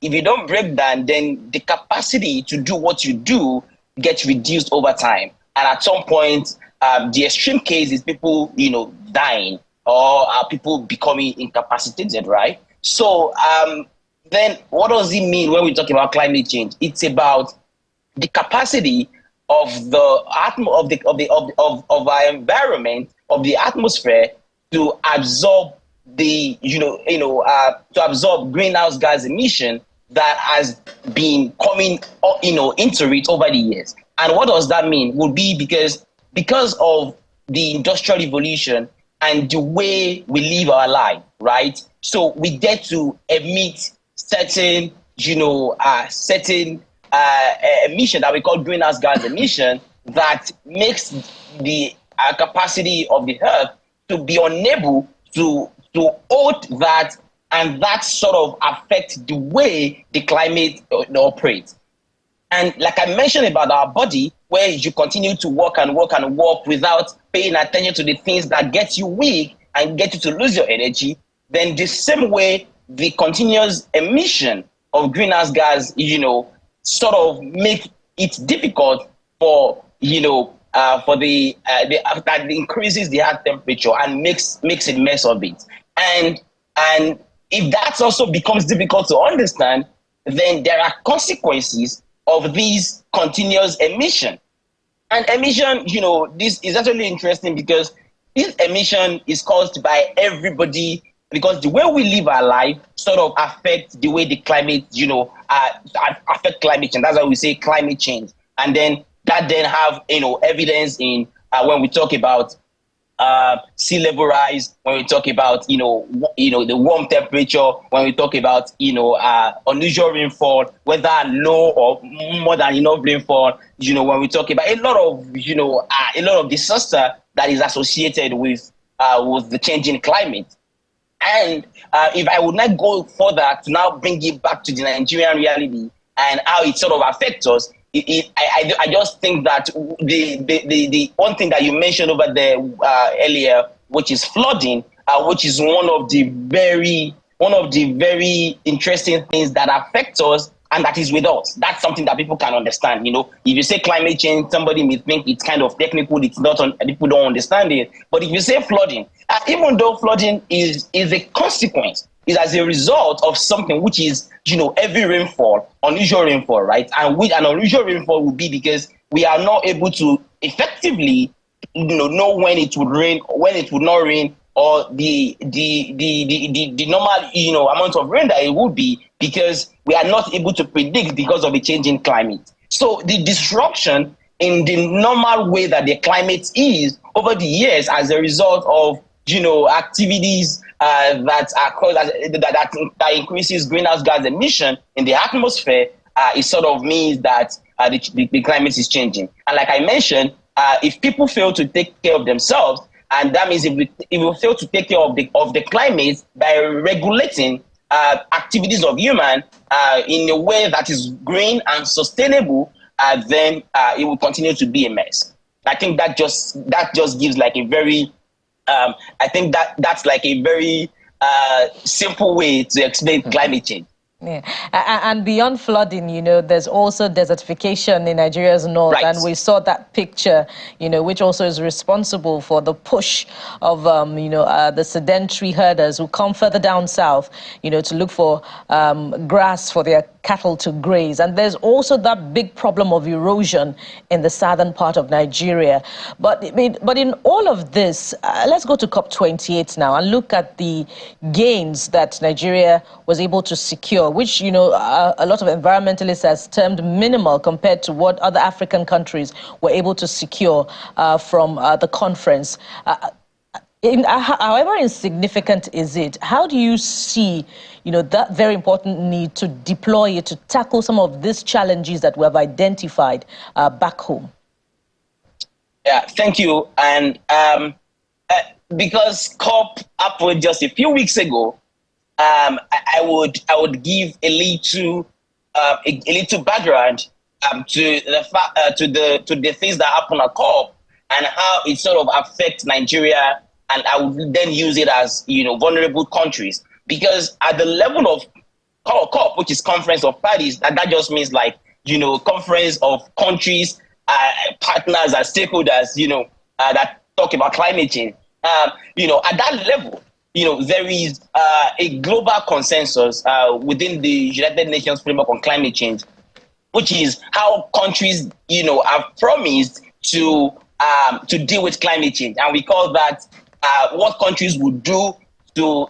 S12: If you don't break down, then the capacity to do what you do gets reduced over time. And at some point, the extreme case is people, dying or people becoming incapacitated, right? So then what does it mean when we talk about climate change? It's about the capacity of our environment, of the atmosphere, to absorb to absorb greenhouse gas emission that has been coming into it over the years. And what does that mean? Would be because of the industrial revolution and the way we live our life, right? So we get to emit certain emission that we call greenhouse gas emission that makes the capacity of the earth to be unable to hold that, and that sort of affects the way the climate operates. And like I mentioned about our body, where you continue to work and work and work without paying attention to the things that get you weak and get you to lose your energy, then the same way the continuous emission of greenhouse gas, sort of make it difficult for, that increases the earth temperature and makes a mess of it. And if that also becomes difficult to understand, then there are consequences of these continuous emission. And emission, this is actually interesting because this emission is caused by everybody, because the way we live our life sort of affects the way the climate, affect climate change. That's why we say climate change. And then that then have, evidence in when we talk about sea level rise, when we talk about, the warm temperature, when we talk about, unusual rainfall, whether low or more than enough rainfall, when we talk about a lot of disaster that is associated with the changing climate. And if I would not go further to now bring it back to the Nigerian reality and how it sort of affects us, I just think that the one thing that you mentioned over there earlier, which is flooding, which is one of the very interesting things that affects us and that is with us. That's something that people can understand. If you say climate change, somebody may think it's kind of technical, it's not, people don't understand it. But if you say flooding, even though flooding is a consequence, is as a result of something which is, heavy rainfall, unusual rainfall, right? And which an unusual rainfall would be because we are not able to effectively, know when it would rain, when it would not rain, or the normal, amount of rain that it would be, because we are not able to predict because of the changing climate. So the disruption in the normal way that the climate is over the years as a result of, activities that increases greenhouse gas emission in the atmosphere, it sort of means that the climate is changing. And like I mentioned, if people fail to take care of themselves, and that means if we fail to take care of the climate by regulating activities of human in a way that is green and sustainable, then it will continue to be a mess. I think that just gives like a very I think that's like a very simple way to explain climate change.
S2: Yeah, and beyond flooding, there's also desertification in Nigeria's north, right. And we saw that picture, which also is responsible for the push of, the sedentary herders who come further down south, to look for grass for their cattle to graze. And there's also that big problem of erosion in the southern part of Nigeria. But in all of this, let's go to COP28 now and look at the gains that Nigeria was able to secure, which, a lot of environmentalists has termed minimal compared to what other African countries were able to secure from the conference. However insignificant is it, how do you see, that very important need to deploy it to tackle some of these challenges that we have identified back home?
S12: Yeah, thank you. And because COP happened just a few weeks ago, I would give a little background to the things that happen at COP and how it sort of affects Nigeria, and I would then use it as vulnerable countries, because at the level of COP, which is Conference of Parties, that just means like conference of countries, partners and stakeholders, that talk about climate change. At that level, there is a global consensus within the United Nations framework on climate change, which is how countries, have promised to deal with climate change, and we call that what countries would do to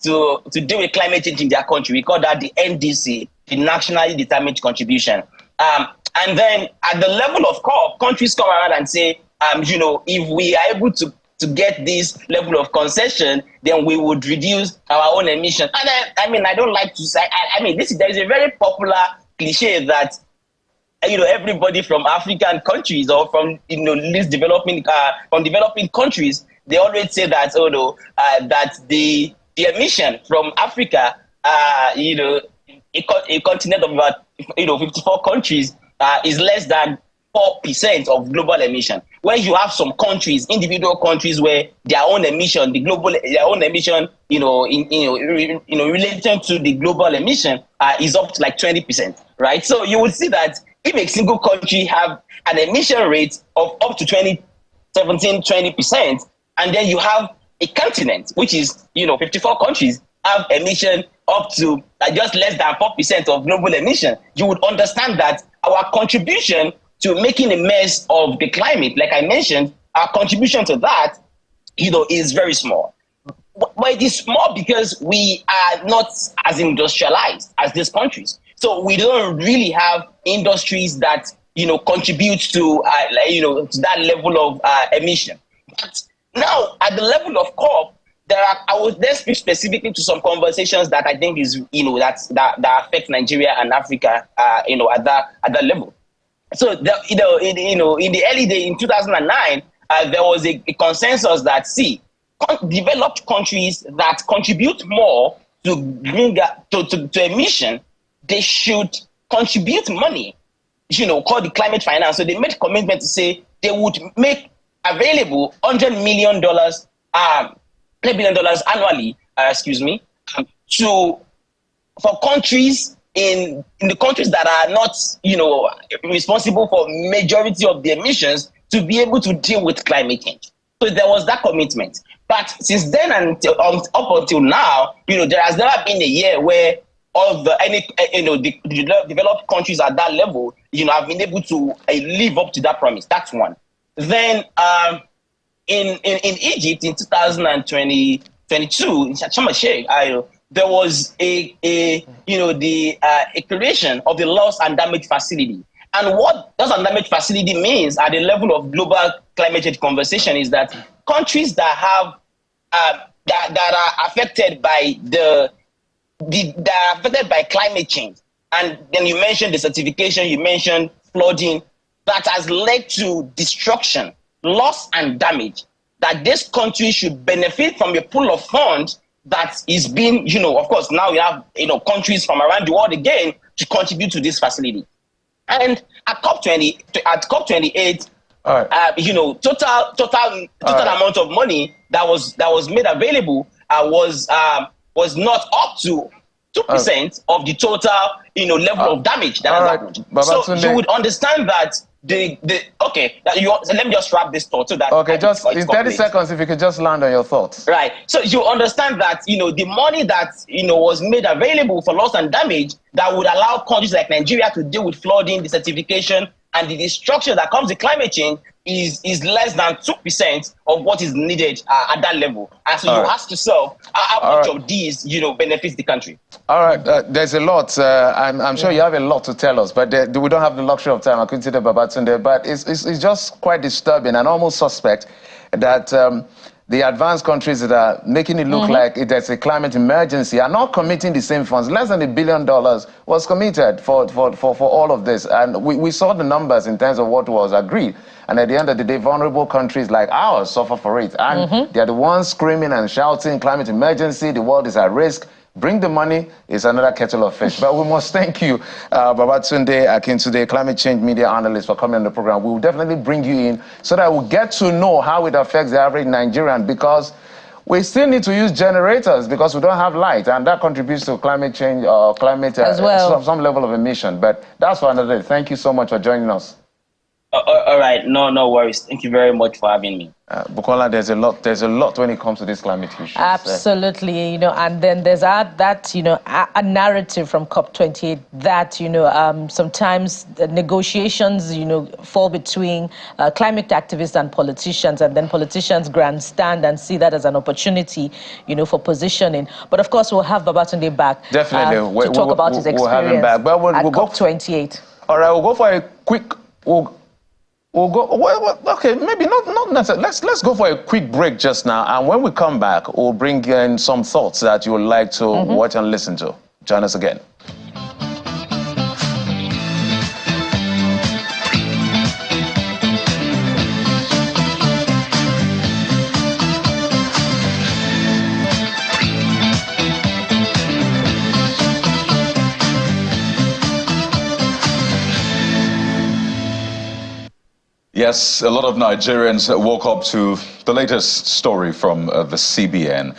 S12: deal with climate change in their country. We call that the NDC, the Nationally Determined Contribution. And then at the level of COP, countries come around and say, if we are able to get this level of concession, then we would reduce our own emission. And I don't like to say, there is a very popular cliche that, everybody from African countries or from, least developing, from developing countries, they always say that, that the emission from Africa, a continent of about, 54 countries, is less than 4% of global emission. When you have some countries, individual countries, where their own emission, related to the global emission, is up to like 20%, right? So you would see that if a single country have an emission rate of up to 20%, and then you have a continent, which is 54 countries, have emission up to just less than 4% of global emission, you would understand that our contribution to making a mess of the climate, like I mentioned, our contribution to that, is very small. But it is small because we are not as industrialized as these countries. So we don't really have industries that, contribute to, to that level of emission. But now, at the level of COP, I would then speak specifically to some conversations that I think is, that affect Nigeria and Africa, at that level. So, in the early days, in 2009, there was a consensus that, developed countries that contribute more to emission, they should contribute money, called the climate finance. So they made a commitment to say they would make available $100 million, $1 billion annually, for countries in the countries that are not, responsible for majority of the emissions, to be able to deal with climate change. So there was that commitment. But since then and up until now, there has never been a year where all the developed countries at that level, have been able to live up to that promise. That's one. Then in Egypt in 2022, in Sharm el-Sheikh, there was a creation of the loss and damage facility. And what loss and damage facility means at the level of global climate change conversation is that countries that have that are affected by climate change, and then you mentioned desertification, you mentioned flooding, that has led to destruction, loss and damage, that this country should benefit from a pool of funds that is being, of course, now we have, countries from around the world again to contribute to this facility. And at COP28, total amount of money that was made available was not up to 2% of the total, level of damage that has happened. So you would understand that let me just wrap this thought so that
S3: just in 30 seconds, if you could just land on your thoughts.
S12: Right. So you understand that the money that was made available for loss and damage that would allow countries like Nigeria to deal with flooding, desertification, and the destruction that comes with climate change is less than 2% of what is needed at that level. And so you ask yourself, how much of these benefits the country?
S3: All right, there's a lot. I'm sure you have a lot to tell us, but we don't have the luxury of time. I couldn't Babatunde, but it's just quite disturbing and almost suspect that the advanced countries that are making it look like there's a climate emergency are not committing the same funds. Less than $1 billion was committed for all of this. And we saw the numbers in terms of what was agreed. And at the end of the day, vulnerable countries like ours suffer for it. And they're the ones screaming and shouting, climate emergency, the world is at risk. Bring the money, it's another kettle of fish. But we must thank you, Babatunde Akintunde, climate change media analyst, for coming on the program. We will definitely bring you in so that we'll get to know how it affects the average Nigerian, because we still need to use generators because we don't have light, and that contributes to climate change or climate
S2: as well.
S3: Some level of emission. But that's for another day. Thank you so much for joining us.
S12: All right, no worries. Thank you very much for having me.
S3: Bwala, there's a lot when it comes to this climate issue.
S2: Absolutely, and then there's that, a narrative from COP28 that, sometimes the negotiations, fall between climate activists and politicians, and then politicians grandstand and see that as an opportunity, for positioning. But of course, we'll have Babatunde back
S3: definitely
S2: to talk about his experience
S3: we'll have him back. But we'll go
S2: COP28.
S3: All right, we'll go for a quick. We'll go. Well, okay, maybe not necessarily. Let's go for a quick break just now, and when we come back, we'll bring in some thoughts that you would like to watch and listen to. Join us again.
S1: Yes, a lot of Nigerians woke up to the latest story from the CBN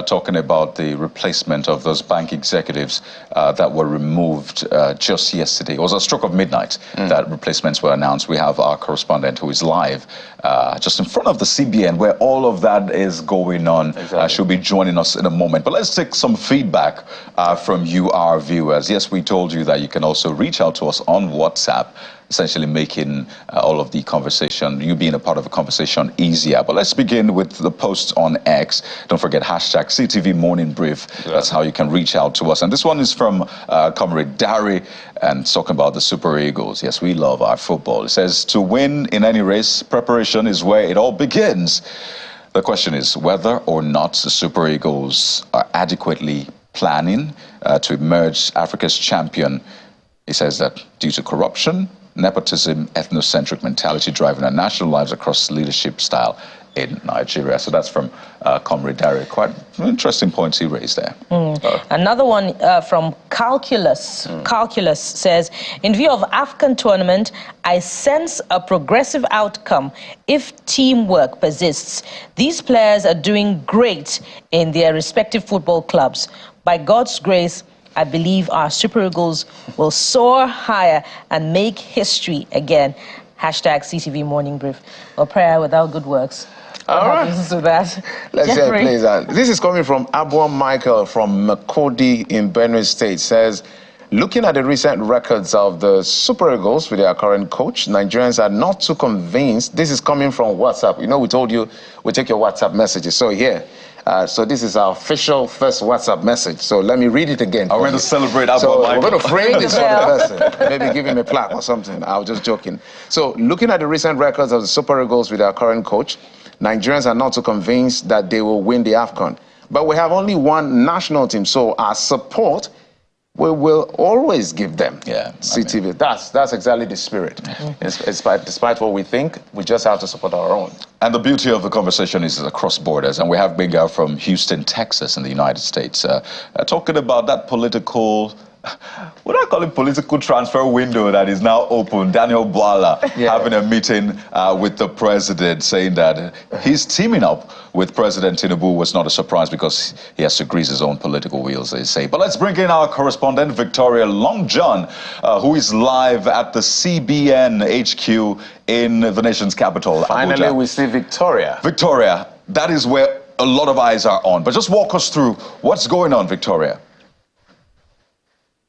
S1: talking about the replacement of those bank executives that were removed just yesterday. It was a stroke of midnight that replacements were announced. We have our correspondent who is live just in front of the CBN where all of that is going on.
S3: Exactly.
S1: She'll be joining us in a moment. But let's take some feedback from you, our viewers. Yes, we told you that you can also reach out to us on WhatsApp, essentially making all of the conversation, you being a part of the conversation, easier. But let's begin with the posts on X. Don't forget hashtag CTV Morning Brief. Yeah. That's how you can reach out to us. And this one is from Comrade Dari, and it's talking about the Super Eagles. Yes, we love our football. It says, to win in any race, preparation is where it all begins. The question is whether or not the Super Eagles are adequately planning to emerge Africa's champion. He says that due to corruption, nepotism, ethnocentric mentality driving our national lives across leadership style in Nigeria. So that's from Comrade Dari. Quite interesting points he raised there.
S2: Another one from Calculus. Calculus says, in view of AFCON tournament, I sense a progressive outcome if teamwork persists. These players are doing great in their respective football clubs. By God's grace, I believe our Super Eagles will soar higher and make history again. Hashtag CTV Morning Brief. Or prayer without good works.
S3: All right.
S2: To that?
S3: Let's see how it plays out. This is coming from Abua Michael from Makodi in Benue State. Says, looking at the recent records of the Super Eagles with their current coach, Nigerians are not too convinced. This is coming from WhatsApp. We told you we take your WhatsApp messages. So here. So this is our official first WhatsApp message. So let me read it again.
S1: I'm going to celebrate Abba Michael.
S3: We're going to frame this other person. Maybe give him a plaque or something. I was just joking. So looking at the recent records of the Super Eagles with our current coach, Nigerians are not too convinced that they will win the AFCON. But we have only one national team, so our support we will always give them.
S1: Yeah,
S3: CTV. That's exactly the spirit. Despite what we think, we just have to support our own.
S1: And the beauty of the conversation is across borders. And we have Big Girl from Houston, Texas in the United States talking about that political, what I call it, political transfer window that is now open. Daniel Bwala having a meeting with the president, saying that he's teaming up with President Tinubu was not a surprise because he has to grease his own political wheels, they say. But let's bring in our correspondent, Victoria Longjohn, who is live at the CBN HQ in the nation's capital, Abuja.
S3: Finally, we see Victoria.
S1: Victoria, that is where a lot of eyes are on. But just walk us through what's going on, Victoria.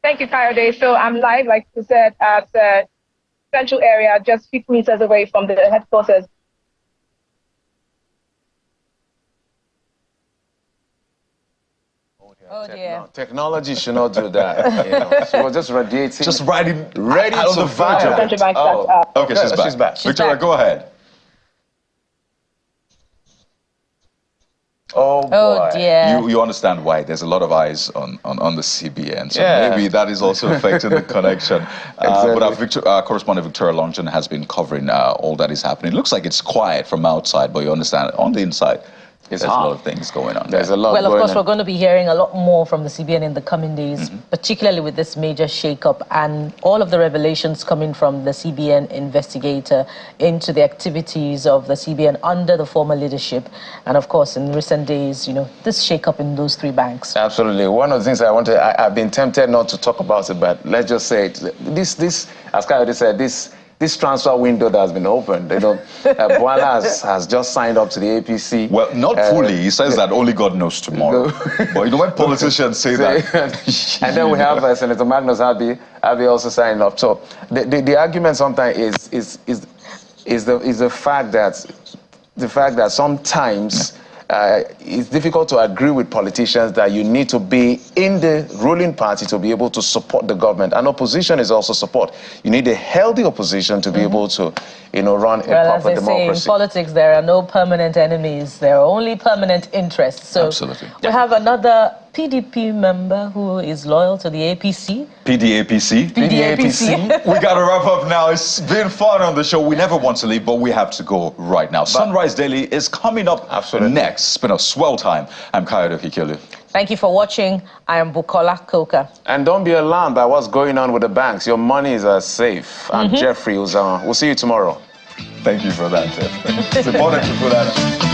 S13: Thank you, Kayode. So I'm live, like you said, at the central area, just 50 meters away from the headquarters.
S2: Oh dear.
S3: No, technology should not do that. She was just radiating.
S1: Just ready
S3: to
S1: fire. Okay, she's back.
S3: She's back.
S1: Victoria, go ahead.
S3: Oh, boy.
S2: Oh, dear.
S1: You understand why there's a lot of eyes on the CBN, so maybe that is also affecting the connection. But our correspondent Victoria Longton has been covering all that is happening. It looks like it's quiet from outside, but you understand on the inside, there's a lot of things going on.
S3: There's a lot.
S2: Well, of course, we're going to be hearing a lot more from the CBN in the coming days, particularly with this major shakeup and all of the revelations coming from the CBN investigator into the activities of the CBN under the former leadership. And of course, in recent days, you know, this shakeup in those 3 banks.
S3: Absolutely. One of the things I've been tempted not to talk about it, but let's just say it. This, as Kayode said, this transfer window that has been opened, you know, Bwala has just signed up to the APC.
S1: Well, not fully. He says that only God knows tomorrow. But you know when politicians say that.
S3: And then we have Senator Magnus Abi also signing up. So the argument sometimes is the fact that sometimes it's difficult to agree with politicians that you need to be in the ruling party to be able to support the government. And opposition is also support. You need a healthy opposition to be able to, you know, run a proper democracy.
S2: Say, in politics, there are no permanent enemies. There are only permanent interests. So
S1: absolutely.
S2: We have another PDP member who is loyal to the APC.
S1: PDAPC. We got to wrap up now. It's been fun on the show. We never want to leave, but we have to go right now. Sunrise Daily is coming up next. It's been a swell time. I'm Kayode Fikelu.
S2: Thank you for watching. I am Bukola Koka.
S3: And don't be alarmed by what's going on with the banks. Your money is safe. I'm Jeffrey Uzama. We'll see you tomorrow.
S1: Thank you for that, Jeff. It's important to put that.